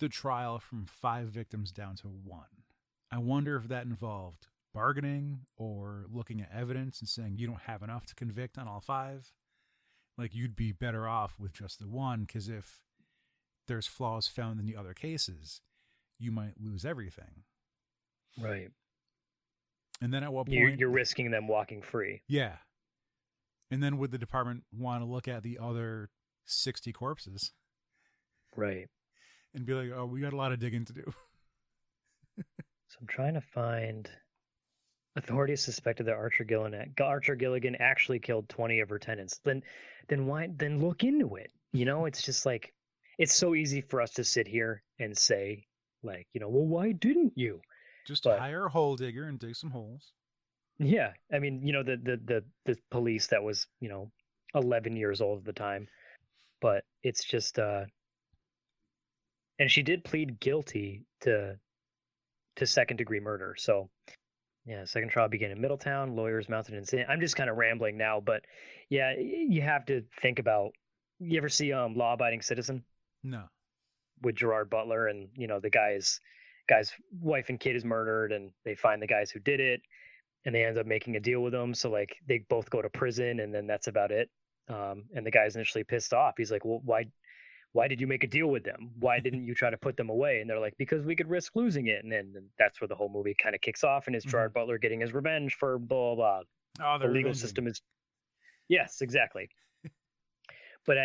the trial from 5 victims down to 1. I wonder if that involved bargaining or looking at evidence and saying you don't have enough to convict on all 5. Like you'd be better off with just the 1, because if there's flaws found in the other cases, you might lose everything. Right. And then at what point you're risking them walking free. Yeah. And then would the department want to look at the other 60 corpses Right. and be like, oh, we got a lot of digging to do. So I'm trying to find. Authorities suspected that Archer Gilligan actually killed 20 of her tenants. Then why? Then look into it. It's just like it's so easy for us to sit here and say, like, well, why didn't you? Just But hire a hole digger and dig some holes. yeah, I mean, the police that was 11 years old at the time, but it's just and she did plead guilty to second degree murder. So yeah, second trial began in Middletown. Lawyers mounted an incident. I'm just kind of rambling now, but yeah, you have to think about. You ever see Law Abiding Citizen No. with Gerard Butler, and the guy's wife and kid is murdered, and they find the guys who did it, and they end up making a deal with them. So like they both go to prison, and then that's about it. And the guy's initially pissed off. He's like, well, why did you make a deal with them? Why didn't you try to put them away? And they're like, because we could risk losing it. And then that's where the whole movie kind of kicks off, and it's Gerard Butler getting his revenge for blah, blah, blah. Oh, The legal system is, yes, exactly. But,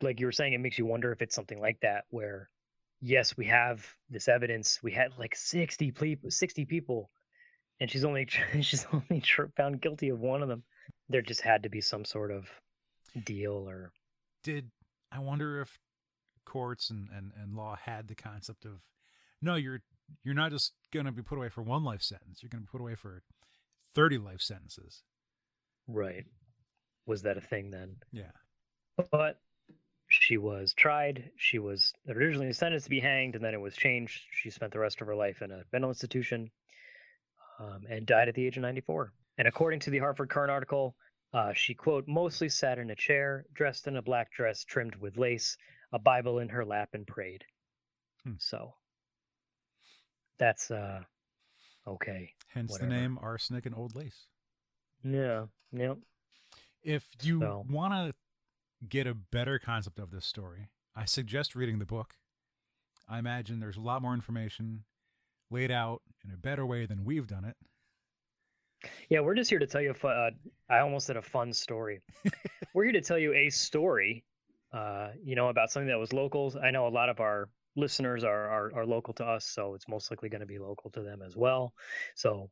like you were saying, it makes you wonder if it's something like that where, yes, we have this evidence. We had like 60 people, and she's only found guilty of one of them. There just had to be some sort of deal or. I wonder if courts and law had the concept of, no, you're not just going to be put away for one life sentence. You're going to be put away for 30 life sentences. Right. Was that a thing then? Yeah. But she was tried. She was originally sentenced to be hanged, and then it was changed. She spent the rest of her life in a mental institution and died at the age of 94. And according to the Hartford Courant article, she, quote, mostly sat in a chair, dressed in a black dress trimmed with lace, a Bible in her lap, and prayed. So that's okay. Hence whatever. The name Arsenic and Old Lace. Yeah. Yep. If you want to get a better concept of this story, I suggest reading the book. I imagine there's a lot more information laid out in a better way than we've done it. Yeah, we're just here to tell you. I almost said a fun story. We're here to tell you a story, about something that was local. I know a lot of our listeners are local to us, so it's most likely going to be local to them as well. So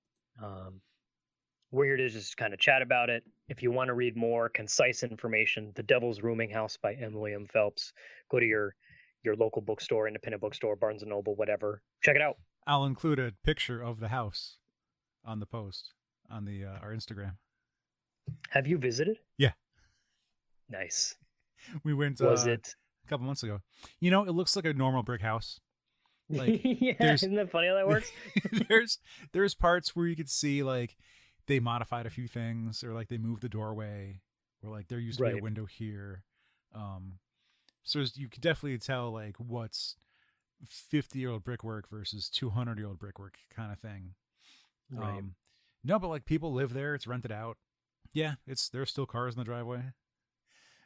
we're here to just kind of chat about it. If you want to read more concise information, The Devil's Rooming House by M. William Phelps, go to your local bookstore, independent bookstore, Barnes & Noble, whatever. Check it out. I'll include a picture of the house on the post on the our Instagram. Have you visited? Yeah. Nice. We went Was it a couple months ago. It looks like a normal brick house. Like, yeah, isn't that funny how that works? there's parts where you could see like they modified a few things, or like they moved the doorway, or like there used to be a window here. So you could definitely tell like what's 50-year-old brickwork versus 200-year-old brickwork kind of thing. Right. No, but like people live there. It's rented out. Yeah, there's still cars in the driveway,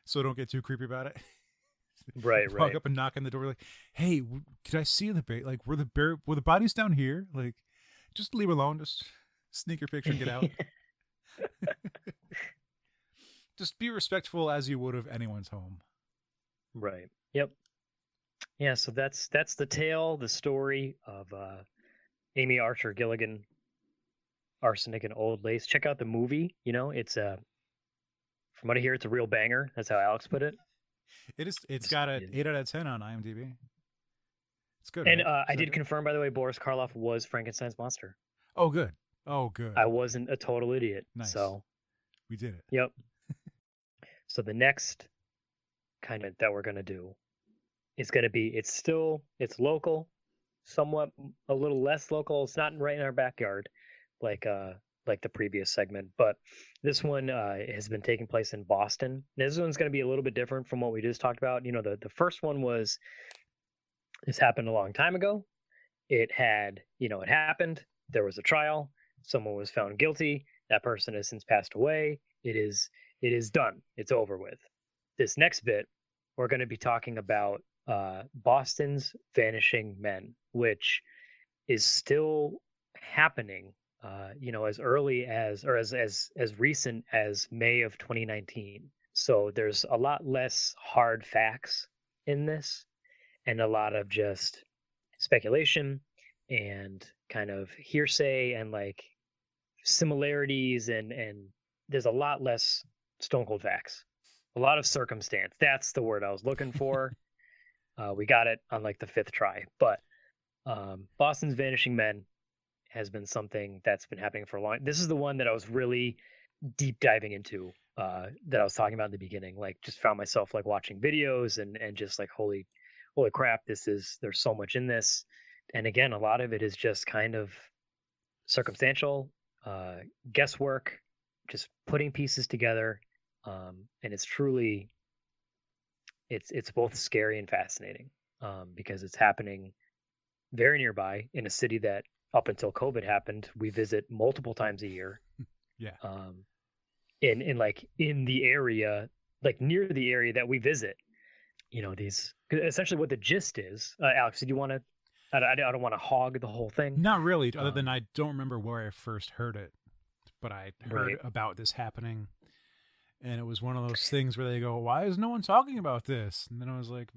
so don't get too creepy about it. Right. Walk up and knock on the door, like, "Hey, could I see the like were the bodies down here? Like, just leave alone. Just sneak your picture and get out. Just be respectful as you would of anyone's home." Right. Yep. Yeah. So that's the tale, the story of Amy Archer Gilligan, Arsenic and Old Lace. Check out the movie. It's from what I hear, it's a real banger. That's how Alex put it. It is. It's got an 8 out of 10 on IMDb. It's good. And right? I did confirm, by the way, Boris Karloff was Frankenstein's monster. Oh, good. Oh, good. I wasn't a total idiot. Nice. So we did it. Yep. So the next kind of that we're going to do is going to be, it's local, somewhat a little less local. It's not right in our backyard like the previous segment, but this one has been taking place in Boston. This one's going to be a little bit different from what we just talked about. The first one was, this happened a long time ago. It happened. There was a trial. Someone was found guilty. That person has since passed away. It is done. It's over with. This next bit, we're going to be talking about Boston's vanishing men, which is still happening. As early as, or as recent as May of 2019. So there's a lot less hard facts in this. and a lot of just speculation and kind of hearsay and like similarities, and there's a lot less stone cold facts, a lot of circumstance. That's the word I was looking for. We got it on like the fifth try. But Boston's Vanishing Men has been something that's been happening for a long. This is the one that I was really deep diving into, that I was talking about in the beginning. Like, just found myself like watching videos and just like holy crap, there's so much in this. And again, a lot of it is just kind of circumstantial, guesswork, just putting pieces together, and it's truly it's both scary and fascinating, because it's happening very nearby in a city that up until COVID happened, we visit multiple times a year. Yeah. In like in the area, like near the area that we visit, these essentially what the gist is. Alex, did you want to? I don't want to hog the whole thing. Not really, other than I don't remember where I first heard it, but I heard Right. about this happening. And it was one of those things where they go, why is no one talking about this? And then I was like,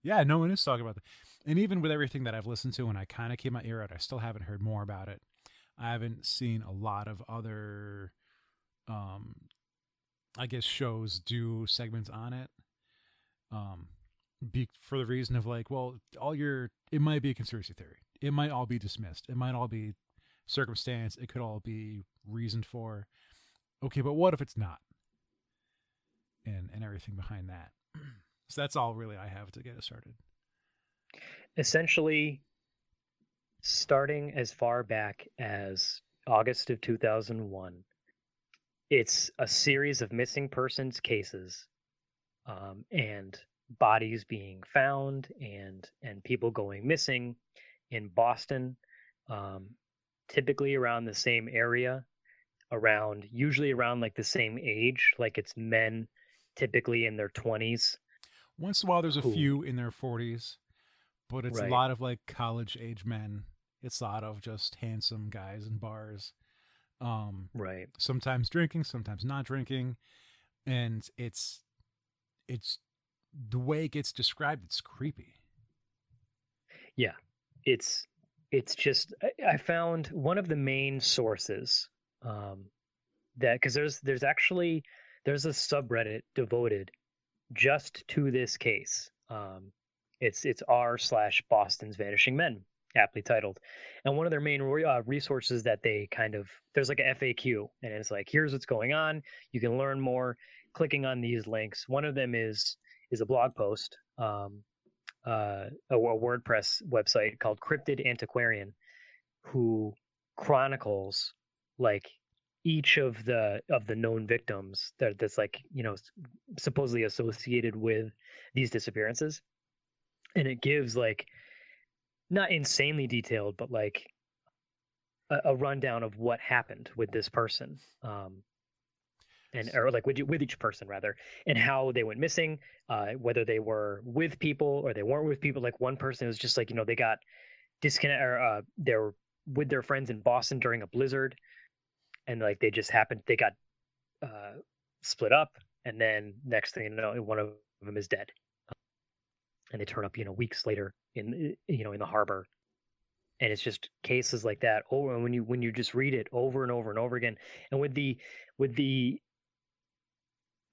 yeah, no one is talking about it. And even with everything that I've listened to and I kind of keep my ear out, I still haven't heard more about it. I haven't seen a lot of other, I guess, shows do segments on it. For the reason of like, well, it might be a conspiracy theory. It might all be dismissed. It might all be circumstance. It could all be reasoned for. Okay, but what if it's not? And everything behind that. So that's all really I have to get us started. Essentially, starting as far back as August of 2001, it's a series of missing persons cases, and bodies being found and people going missing in Boston, typically around the same area, usually around like the same age, like it's men typically in their 20s. Once in a while there's a few in their 40s, but it's right. a lot of like college age men. It's a lot of just handsome guys in bars. Right. Sometimes drinking, sometimes not drinking. And it's the way it gets described, it's creepy. Yeah. It's just, I found one of the main sources, that, because there's a subreddit devoted just to this case. It's r/Boston's Vanishing Men, aptly titled. And one of their main resources that they there's like a FAQ, and it's like, here's what's going on. You can learn more clicking on these links. One of them is a blog post, a WordPress website called Cryptidantiquarian, who chronicles like each of the known victims that's like, supposedly associated with these disappearances. And it gives like, not insanely detailed, but like a rundown of what happened with this person, or like with each person rather, and how they went missing, whether they were with people or they weren't with people. Like one person was just like, they got disconnect, or they were with their friends in Boston during a blizzard, and like they got split up, and then next thing you know, one of them is dead, and they turn up weeks later in the harbor. And it's just cases like that over, and when you just read it over and over and over again, and with the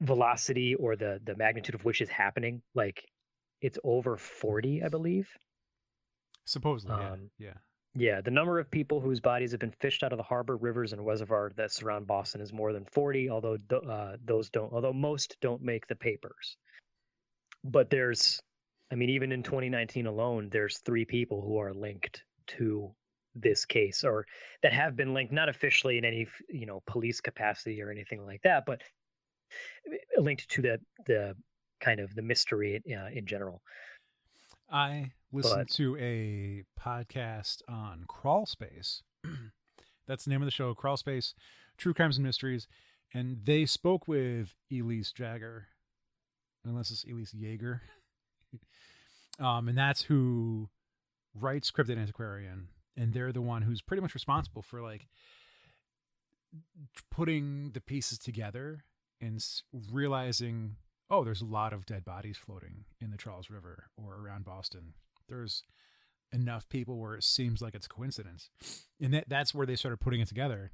velocity or the magnitude of which is happening, like it's over 40, I believe, supposedly. Yeah. The number of people whose bodies have been fished out of the harbor, rivers, and reservoir that surround Boston is more than 40, although most don't make the papers. But even in 2019 alone, there's 3 people who are linked to this case, or that have been linked, not officially in any police capacity or anything like that, but linked to the kind of the mystery in general. I listened to a podcast on Crawlspace. That's the name of the show, Crawlspace, True Crimes and Mysteries. And they spoke with Elise Jagger, unless it's Elise Yeager. And that's who writes Cryptidantiquarian. And they're the one who's pretty much responsible for like putting the pieces together and realizing oh, there's a lot of dead bodies floating in the Charles River or around Boston. There's enough people where it seems like it's coincidence. And that's where they started putting it together.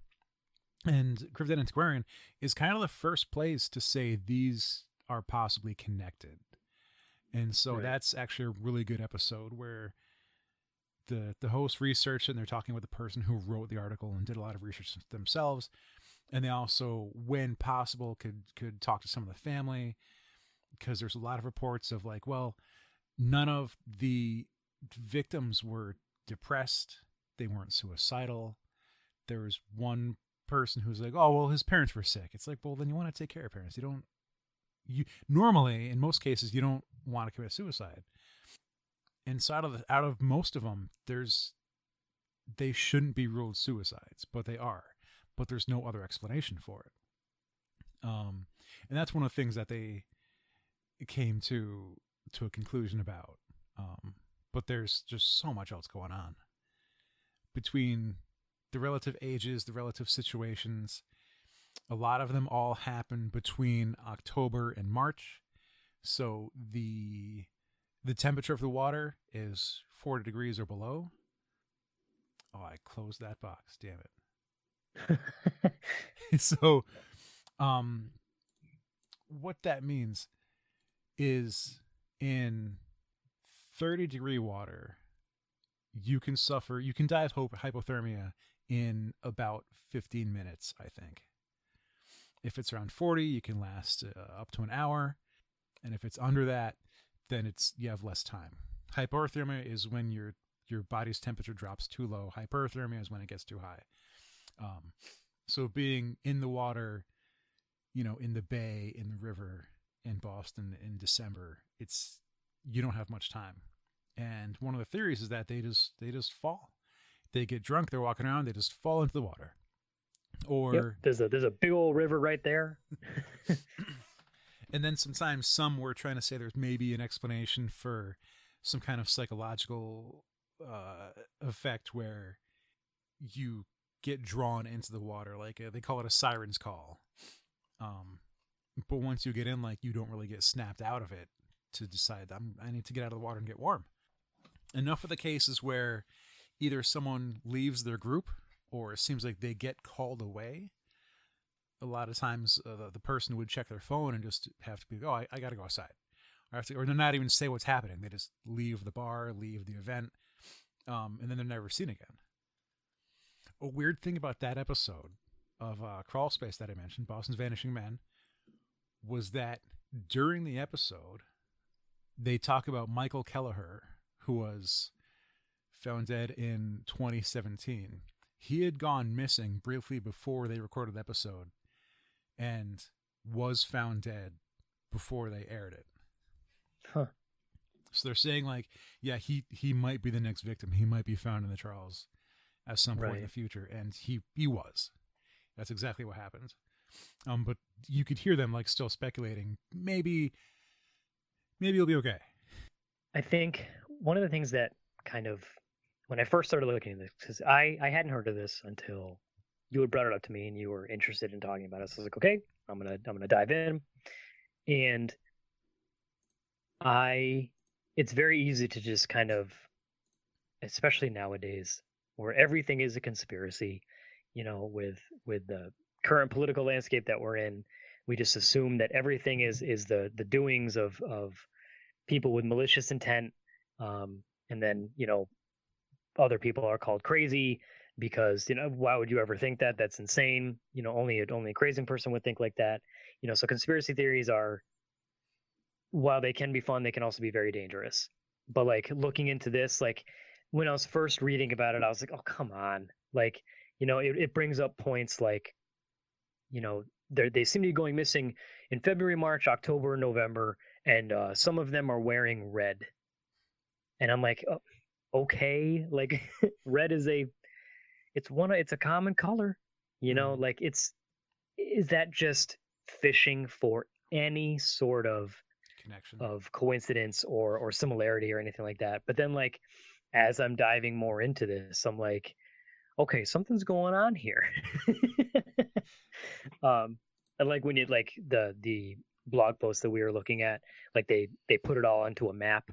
And Cryptidantiquarian is kind of the first place to say these are possibly connected. And so Right. that's actually a really good episode where the host researched it and they're talking with the person who wrote the article and did a lot of research themselves. And they also, when possible, could talk to some of the family, because there's a lot of reports of like, well, none of the victims were depressed, they weren't suicidal. There was one person who's like, oh well, his parents were sick. It's like, well, then you want to take care of parents. You normally, in most cases, you don't want to commit suicide. And so out of most of them, they shouldn't be ruled suicides, but they are. But there's no other explanation for it. And that's one of the things that they came to a conclusion about. But there's just so much else going on between the relative ages, the relative situations. A lot of them all happen between October and March. So the temperature of the water is 40 degrees or below. Oh, I closed that box. Damn it. So, what that means is in 30-degree water, you can die of hypothermia in about 15 minutes, I think. If it's around 40, you can last up to an hour. And if it's under that, then you have less time. Hypothermia is when your body's temperature drops too low. Hyperthermia is when it gets too high. So being in the water, in the bay, in the river, in Boston in December, you don't have much time. And one of the theories is that they just fall. They get drunk, they're walking around, they just fall into the water. Or yep, there's a big old river right there. And then sometimes some were trying to say there's maybe an explanation for some kind of psychological effect where you get drawn into the water, like they call it a siren's call. But once you get in, like, you don't really get snapped out of it to decide I need to get out of the water and get warm. Enough of the cases where either someone leaves their group or it seems like they get called away. A lot of times the person would check their phone and just have to be, I got to go outside. Or they're not even say what's happening. They just leave the bar, leave the event, and then they're never seen again. A weird thing about that episode of Crawlspace that I mentioned, Boston's Vanishing Men, was that during the episode, they talk about Michael Kelleher, who was found dead in 2017. He had gone missing briefly before they recorded the episode and was found dead before they aired it. Huh. So they're saying, like, yeah, he might be the next victim. He might be found in the Charles at some point in the future. And he was. That's exactly what happened. But you could hear them, like, still speculating. Maybe it'll be okay. I think one of the things that kind of, when I first started looking at this, because I hadn't heard of this until you had brought it up to me and you were interested in talking about it. So I was like, okay, I'm gonna dive in. And it's very easy to just kind of, especially nowadays, where everything is a conspiracy, with the current political landscape that we're in, we just assume that everything is the doings of people with malicious intent, and then other people are called crazy because why would you ever think that? That's insane. Only a crazy person would think like that. So conspiracy theories are, while they can be fun, they can also be very dangerous. But like looking into this, like when I was first reading about it, I was like, oh come on, like it brings up points like they seem to be going missing in February, March, October, November, and some of them are wearing red. And I'm like, oh, okay, like red is it's a common color, like is that just fishing for any sort of Connection, of coincidence or similarity or anything like that? But then, like, as I'm diving more into this, I'm like, okay, something's going on here. And like when you like the blog post that we were looking at, like they put it all onto a map,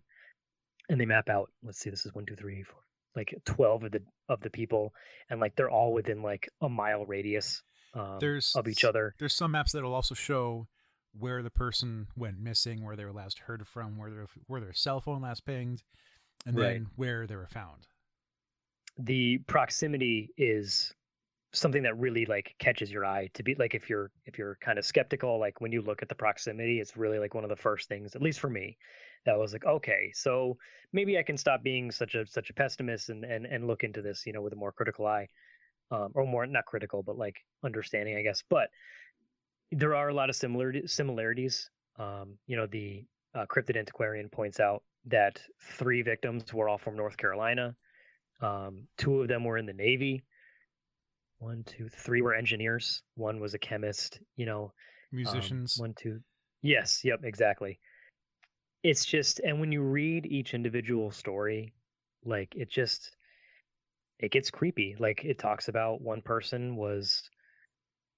and they map out, let's see, this is 1, 2, 3, 4, like 12 of the people, and like they're all within like a mile radius There's of each other. there's some maps that'll also show where the person went missing, where they were last heard from, where their cell phone last pinged, and Right. then where they were found. The proximity is something that really like catches your eye, to be like, if you're kind of skeptical, like when you look at the proximity, it's really like one of the first things, at least for me, that was like, okay, so maybe I can stop being such a pessimist, and look into this, with a more critical eye, or more, not critical, but like understanding, I guess. But there are a lot of similarities. The Cryptidantiquarian points out that 3 victims were all from North Carolina. 2 of them were in the Navy. 1, 2, 3 were engineers. 1 was a chemist. Musicians. 1, 2. Yes. Yep. Exactly. It's just, and when you read each individual story, like it gets creepy. Like it talks about one person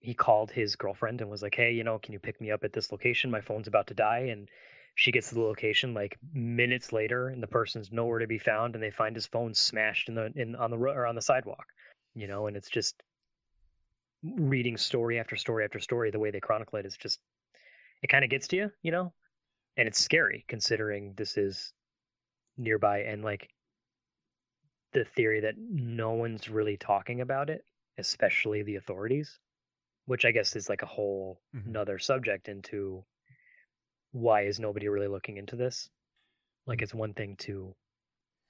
he called his girlfriend and was like, hey, can you pick me up at this location? My phone's about to die. And she gets to the location like minutes later, and the person's nowhere to be found. And they find his phone smashed on the road or on the sidewalk, and it's just reading story after story after story. The way they chronicle it is just, it kind of gets to you, and it's scary considering this is nearby, and like the theory that no one's really talking about it, especially the authorities, which I guess is like a whole another subject into why is nobody really looking into this. Like it's one thing to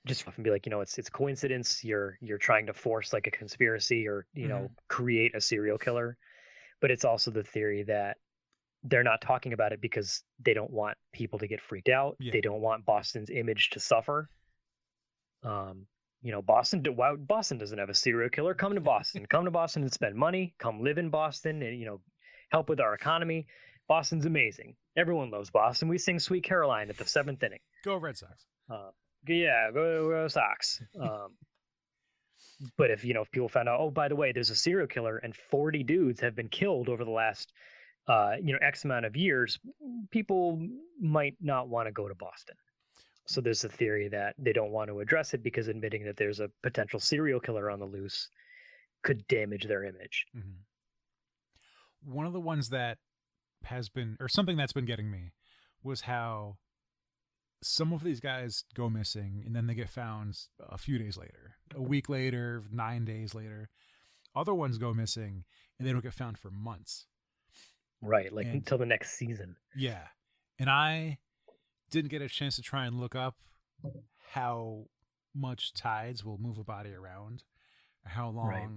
just often be like, it's coincidence, you're trying to force like a conspiracy, or create a serial killer, but it's also the theory that they're not talking about it because they don't want people to get freaked out. Yeah. They don't want Boston's image to suffer. Boston doesn't have a serial killer. Come to Boston. Come to Boston and spend money. Come live in Boston and, help with our economy. Boston's amazing. Everyone loves Boston. We sing Sweet Caroline at the 7th inning. Go Red Sox. Yeah, go Sox. But if people found out, oh, by the way, there's a serial killer and 40 dudes have been killed over the last X amount of years, people might not want to go to Boston. So there's a theory that they don't want to address it because admitting that there's a potential serial killer on the loose could damage their image. One of the ones that has been, or something that's been getting me, was how some of these guys go missing and then they get found a few days later, a week later, 9 days later. Other ones go missing and they don't get found for months. Right, like until the next season. Yeah. And I didn't get a chance to try and look up how much tides will move a body around, or how long. Right.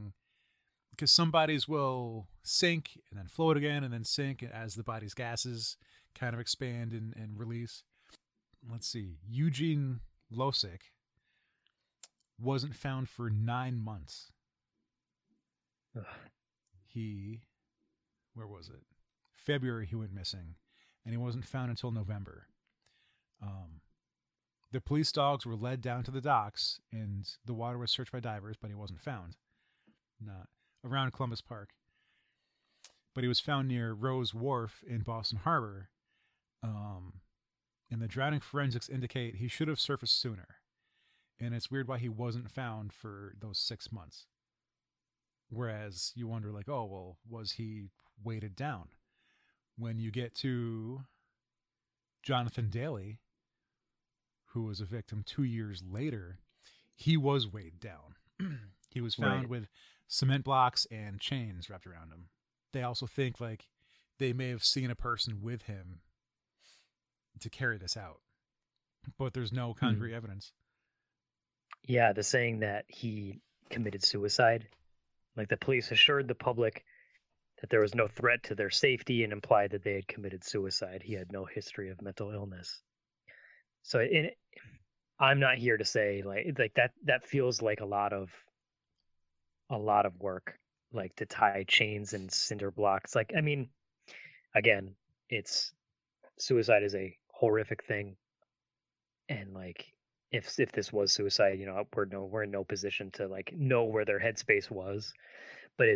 Because some bodies will sink and then float again and then sink as the body's gases kind of expand and release. Let's see. Eugene Losick wasn't found for 9 months. Ugh. Where was it? February he went missing, and he wasn't found until November. The police dogs were led down to the docks, and the water was searched by divers, but he wasn't found. Not around Columbus Park. But he was found near Rose Wharf in Boston Harbor. And the drowning forensics indicate he should have surfaced sooner. And it's weird why he wasn't found for those 6 months. Whereas you wonder, like, oh, well, was he weighted down? When you get to Jonathan Daly, who was a victim 2 years later, he was weighed down. He was found with cement blocks and chains wrapped around him. They also think like they may have seen a person with him to carry this out, but there's no concrete evidence. Yeah, the saying that he committed suicide, like the police assured the public that there was no threat to their safety and implied that they had committed suicide. He had no history of mental illness. So I'm not here to say like that feels like a lot of work, like to tie chains and cinder blocks. Like, I mean, again, suicide is a horrific thing. And like, if this was suicide, we're in no position to like know where their headspace was, but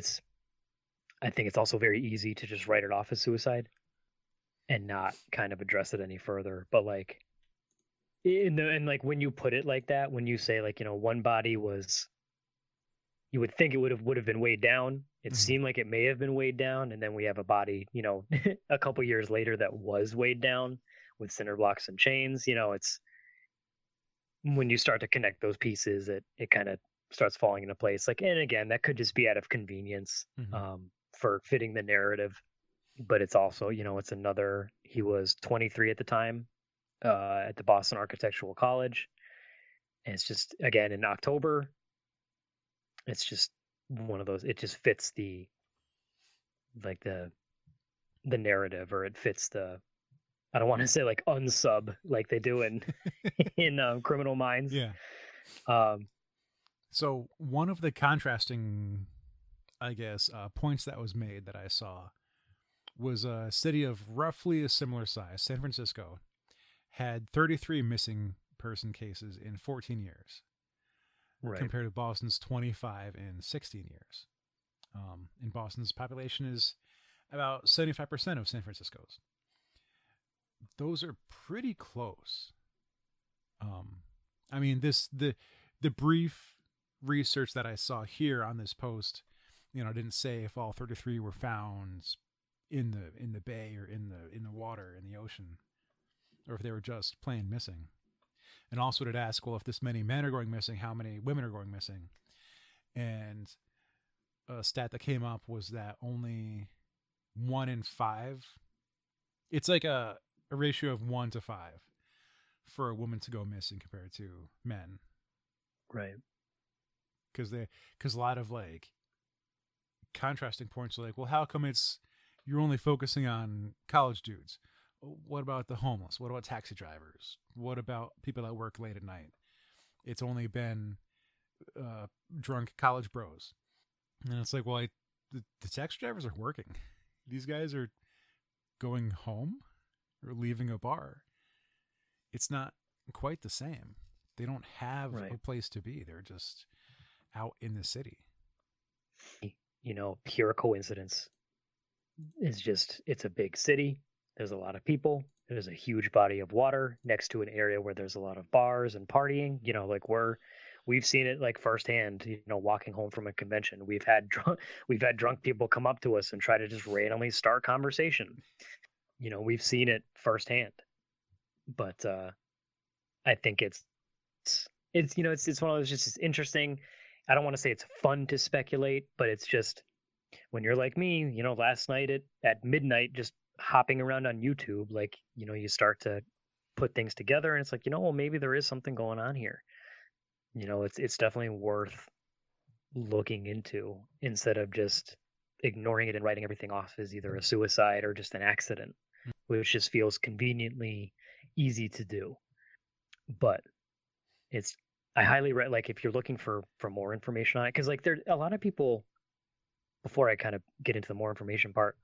I think it's also very easy to just write it off as suicide. and not kind of address it any further. But like and like when you put it like that, when you say like, one body was, you would think it would have been weighed down. It Mm-hmm. seemed like it may have been weighed down, and then we have a body, a couple years later that was weighed down with cinder blocks and chains. It's when you start to connect those pieces, it kind of starts falling into place. Like, and again, that could just be out of convenience, Mm-hmm. for fitting the narrative, but it's also, it's another. He was 23 at the time, at the Boston Architectural College, and it's just again in October. It's just one of those. It just fits like the narrative, or it fits the. I don't want to say like unsub like they do in in Criminal Minds. Yeah. Um, So one of the contrasting, I guess, points that was made that I saw was a city of roughly a similar size, San Francisco, had 33 missing person cases in 14 years, right, compared to Boston's 25 in 16 years. And Boston's population is about 75% of San Francisco's. Those are pretty close. I mean, the brief research that I saw here on this post, didn't say if all 33 were found in the bay or in the water in the ocean, or if they were just plain missing. And also did ask, well, if this many men are going missing, how many women are going missing? And a stat that came up was that only 1 in 5. It's like a ratio of 1 to 5 for a woman to go missing compared to men. right, Because a lot of like contrasting points are like, well, how come you're only focusing on college dudes? What about the homeless? What about taxi drivers? What about people that work late at night? It's only been drunk college bros. And it's like, well, the taxi drivers are working. These guys are going home or leaving a bar. It's not quite the same. They don't have right. a place to be. They're just out in the city. Pure coincidence. It's a big city. There's a lot of people. There's a huge body of water next to an area where there's a lot of bars and partying. Like we've seen it like firsthand. Walking home from a convention, we've had drunk people come up to us and try to just randomly start conversation. We've seen it firsthand. But I think it's one of those, just it's interesting. I don't want to say it's fun to speculate, but it's just when you're like me, last night at midnight, just hopping around on YouTube, like, you start to put things together, and it's like, well, maybe there is something going on here. It's definitely worth looking into, instead of just ignoring it and writing everything off as either a suicide or just an accident, which just feels conveniently easy to do. But I highly like, if you're looking for more information on it, because like there a lot of people, before I kind of get into the more information part,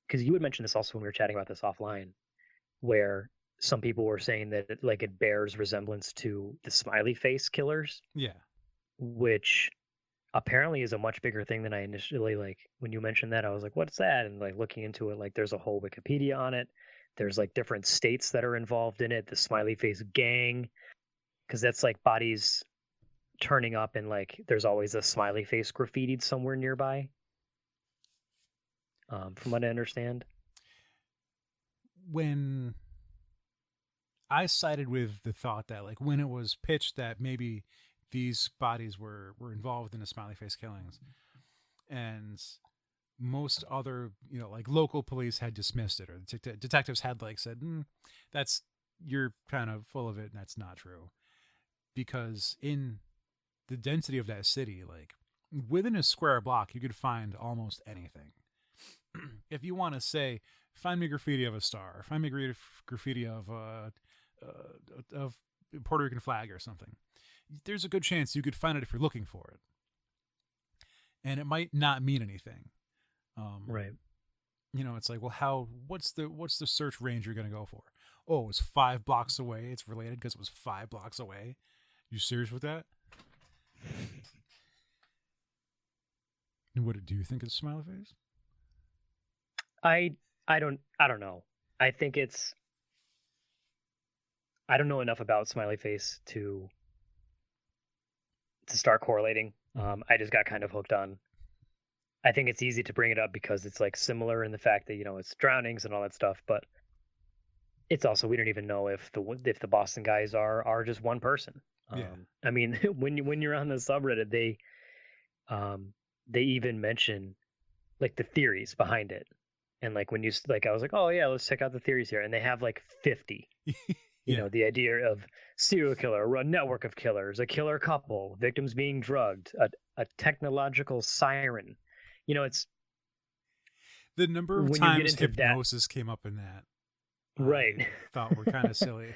because you had mentioned this also when we were chatting about this offline, where some people were saying that it bears resemblance to the smiley face killers. Yeah. Which apparently is a much bigger thing than I initially, like, when you mentioned that, I was like, what's that? And like looking into it, like there's a whole Wikipedia on it. There's like different states that are involved in it. The smiley face gang, because that's like bodies turning up, and like there's always a smiley face graffitied somewhere nearby, from what I understand. When I sided with the thought that, like, when it was pitched that maybe these bodies were involved in the smiley face killings, and most other, like local police had dismissed it, or the detectives had like said, that's, you're kind of full of it, and that's not true. Because in the density of that city, like within a square block, you could find almost anything. If you want to say, find me graffiti of a star, find me graffiti of of Puerto Rican flag or something, there's a good chance you could find it if you're looking for it, and it might not mean anything. Right. It's like, well, what's the search range you're going to go for? Oh, it's 5 blocks away. It's related because it was 5 blocks away. You serious with that? And what do you think of the smiley face? I I don't know. I think I don't know enough about smiley face to start correlating. I just got kind of hooked on. I think it's easy to bring it up because it's like similar in the fact that it's drownings and all that stuff, but it's also we don't even know if the Boston guys are just one person. Yeah. I mean, when you're on the subreddit, they even mention like the theories behind it, and like when you like, I was like, oh yeah, let's check out the theories here, and they have like 50. Yeah. The idea of serial killer, a network of killers, a killer couple, victims being drugged, a technological siren. It's The number of when you get times into that, hypnosis came up in that, right? I thought were kind of silly.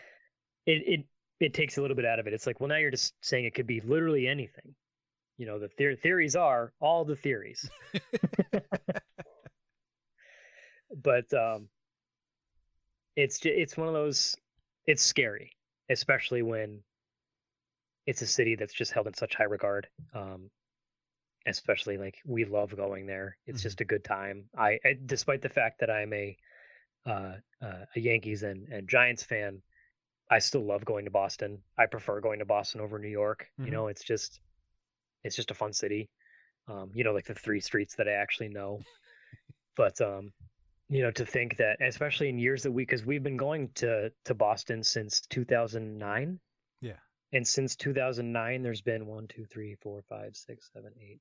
It takes a little bit out of it. It's like, well, now you're just saying it could be literally anything. The theories are all the theories. But it's one of those. It's scary, especially when it's a city that's just held in such high regard. Especially like we love going there. It's just a good time. I despite the fact that I'm a Yankees and Giants fan, I still love going to Boston. I prefer going to Boston over New York. It's just a fun city. Like the 3 streets that I actually know. But to think that, especially in years that because we've been going to Boston since 2009. Yeah. And since 2009, there's been 1, 2, 3, 4, 5, 6, 7, 8,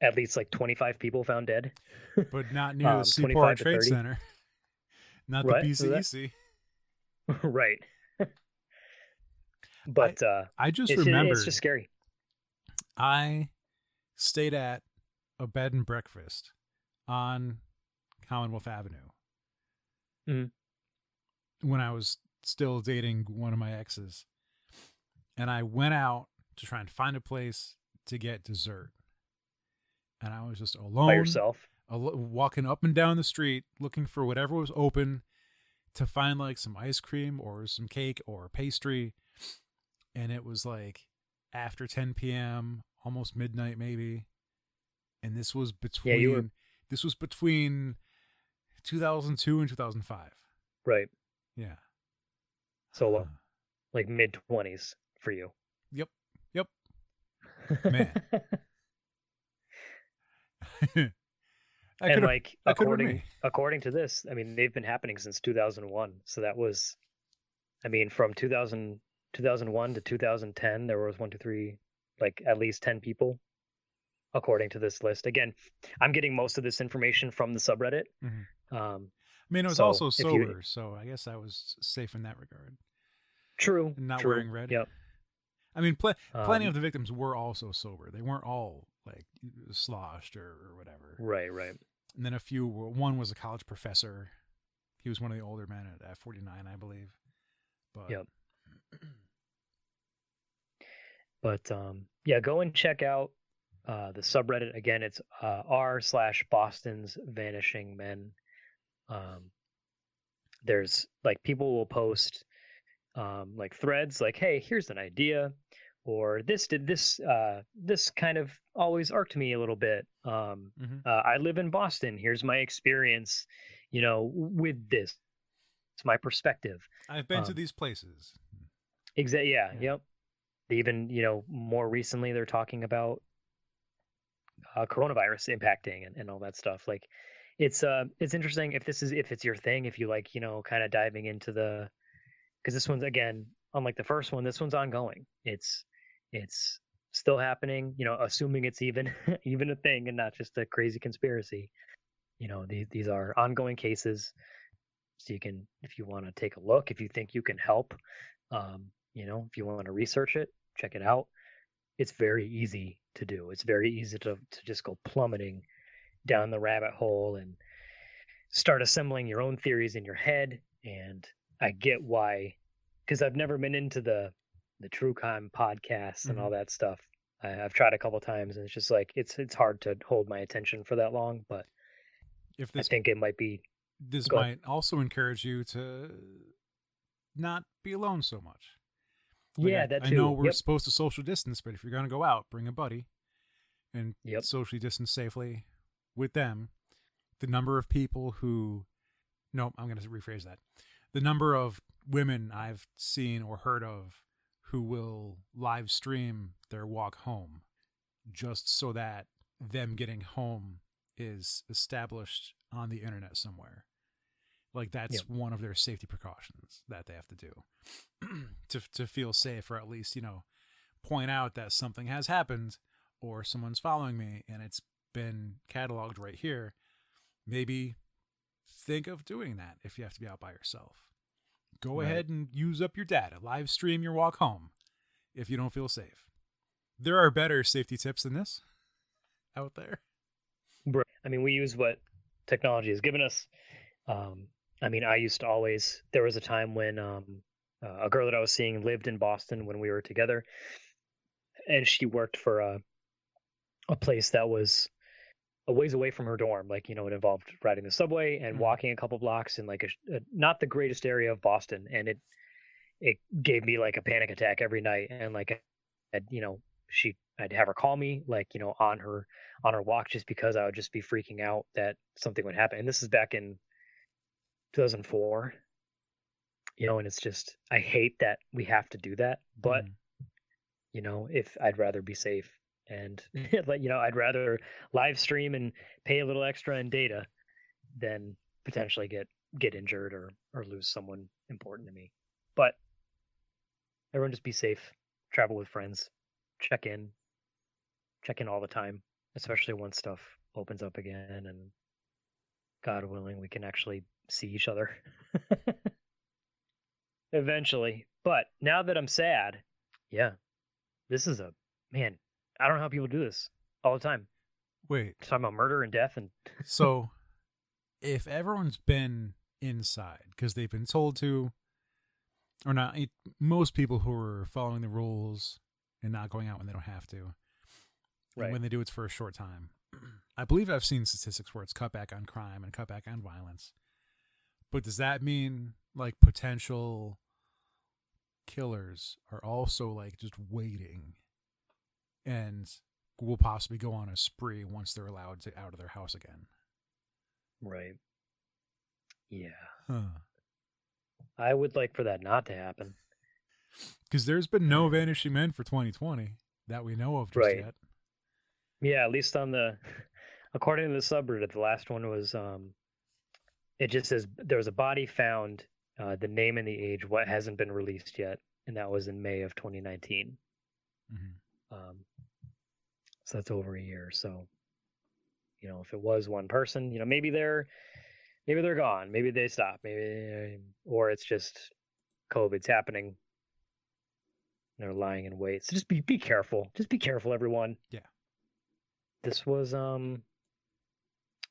at least like 25 people found dead. But not near the Seaport Trade 30. Center. Not Right? the BCEC. Right. But I just it's remembered. It's just scary. I stayed at a bed and breakfast on Commonwealth Avenue when I was still dating one of my exes. And I went out to try and find a place to get dessert. And I was just alone. By yourself? Walking up and down the street, looking for whatever was open to find like some ice cream or some cake or pastry. And it was like after 10 p.m., almost midnight maybe. And this was between this was between 2002 and 2005. Right. Yeah. So like mid-20s for you. Yep. Man. And like according to this, I mean, they've been happening since 2001. So that was, I mean, from 2001 to 2010, there was 1, 2, 3, like at least 10 people, according to this list. Again, I'm getting most of this information from the subreddit. I mean, it was also sober, so I guess I was safe in that regard. True. And not wearing red. Yep. I mean, plenty of the victims were also sober. They weren't all like sloshed or whatever. Right. And then one was a college professor. He was one of the older men at 49, I believe. But yep. But yeah, go and check out the subreddit. Again, it's r/Boston's Vanishing Men. There's like people will post like threads like, hey, here's an idea, or this kind of always irked me a little bit. I live in Boston. Here's my experience, with this. It's my perspective. I've been to these places. Exactly. Yeah. Yep. Even, more recently, they're talking about coronavirus impacting and all that stuff. Like, it's interesting if it's your thing, if you like, kind of diving into because this one's, again, unlike the first one, this one's ongoing. It's still happening, assuming it's even a thing and not just a crazy conspiracy. These are ongoing cases. So you can, if you want to take a look, if you think you can help, if you want to research it, check it out. It's very easy to do. It's very easy to just go plummeting down the rabbit hole and start assembling your own theories in your head. And I get why, because I've never been into the true crime podcasts and all that stuff. I've tried a couple times, and it's just like it's hard to hold my attention for that long. But I think it might be. This might also encourage you to not be alone so much. Like that too. I know we're supposed to social distance, but if you're going to go out, bring a buddy and socially distance safely with them. The number of people who No, I'm going to rephrase that. The number of women I've seen or heard of who will live stream their walk home just so that them getting home is established on the internet somewhere. Like that's one of their safety precautions that they have to do to feel safe, or at least, point out that something has happened or someone's following me and it's been cataloged right here. Maybe think of doing that if you have to be out by yourself. Go ahead and use up your data. Live stream your walk home if you don't feel safe. There are better safety tips than this out there. I mean, we use what technology has given us. I mean, I used to always, there was a time when a girl that I was seeing lived in Boston when we were together, and she worked for a place that was a ways away from her dorm. Like, it involved riding the subway and walking a couple blocks in like a not the greatest area of Boston. And it gave me like a panic attack every night. And like, I'd have her call me like, on her walk, just because I would just be freaking out that something would happen. And this is back in 2004, and it's just, I hate that we have to do that, but if I'd rather be safe and I'd rather live stream and pay a little extra in data than potentially get injured or lose someone important to me. But everyone just be safe, travel with friends, check in all the time, especially once stuff opens up again and God willing we can actually see each other eventually. But now that I'm sad, this is man, I don't know how people do this all the time. Wait, talking about murder and death. And so if everyone's been inside because they've been told to, or not, most people who are following the rules and not going out when they don't have to, and when they do, it's for a short time. I believe I've seen statistics where it's cut back on crime and cut back on violence. But does that mean like potential killers are also like just waiting and will possibly go on a spree once they're allowed to out of their house again? Right. Yeah. Huh. I would like for that not to happen. Because there's been no Vanishing Men for 2020 that we know of just yet. Yeah, at least according to the subreddit, the last one was, it just says there was a body found, the name and the age, what hasn't been released yet, and that was in May of 2019. So that's over a year. So, if it was one person, maybe they're gone, maybe they stopped, or it's just COVID's happening. They're lying in wait. So just be careful. Just be careful, everyone. Yeah. This was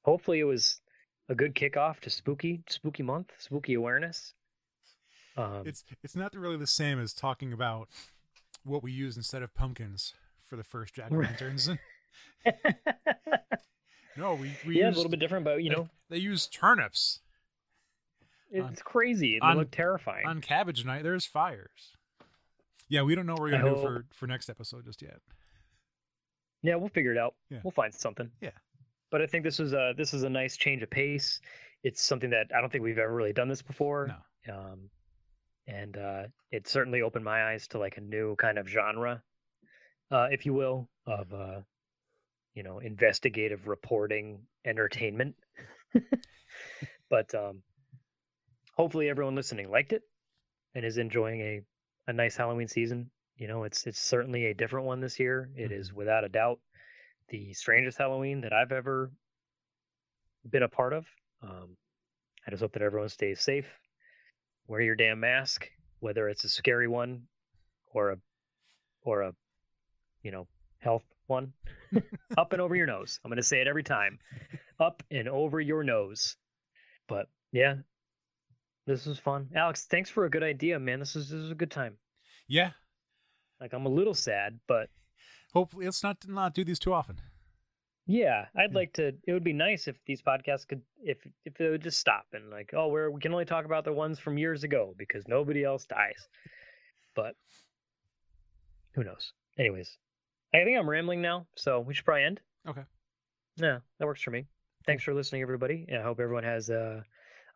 hopefully it was a good kickoff to spooky month, spooky awareness. It's not really the same as talking about what we use instead of pumpkins for the first jack-o'-lanterns. No, we a little bit different, but they use turnips. It's crazy. They look terrifying. On cabbage night, there's fires. Yeah, we don't know what we're gonna do for next episode just yet. Yeah, we'll figure it out. Yeah. We'll find something. Yeah. But I think this is a nice change of pace. It's something that I don't think we've ever really done this before. No. And it certainly opened my eyes to like a new kind of genre, if you will, of investigative reporting entertainment. But hopefully everyone listening liked it and is enjoying a nice Halloween season. It's certainly a different one this year. It is without a doubt the strangest Halloween that I've ever been a part of. I just hope that everyone stays safe. Wear your damn mask, whether it's a scary one or a health one. Up and over your nose. I'm going to say it every time. Up and over your nose. But yeah, this was fun. Alex, thanks for a good idea, man. This is a good time. Yeah. Like, I'm a little sad, but hopefully let's not do these too often. Yeah, I'd like to. It would be nice if these podcasts could, if they would just stop and like, oh, we can only talk about the ones from years ago because nobody else dies. But who knows? Anyways, I think I'm rambling now, so we should probably end. Okay. Yeah, that works for me. Thanks for listening, everybody. And I hope everyone has a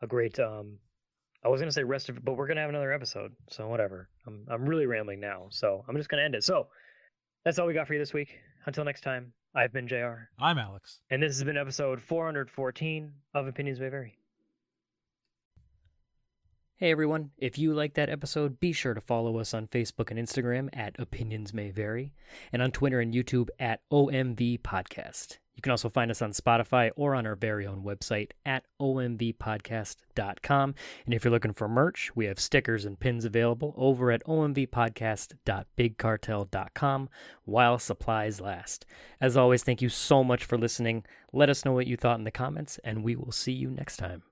a great. I was gonna say rest of, but we're gonna have another episode, so whatever. I'm really rambling now, so I'm just gonna end it. So that's all we got for you this week. Until next time, I've been JR. I'm Alex. And this has been episode 414 of Opinions May Vary. Hey everyone, if you like that episode, be sure to follow us on Facebook and Instagram at Opinions May Vary, and on Twitter and YouTube at OMV Podcast. You can also find us on Spotify or on our very own website at omvpodcast.com. And if you're looking for merch, we have stickers and pins available over at omvpodcast.bigcartel.com while supplies last. As always, thank you so much for listening. Let us know what you thought in the comments, and we will see you next time.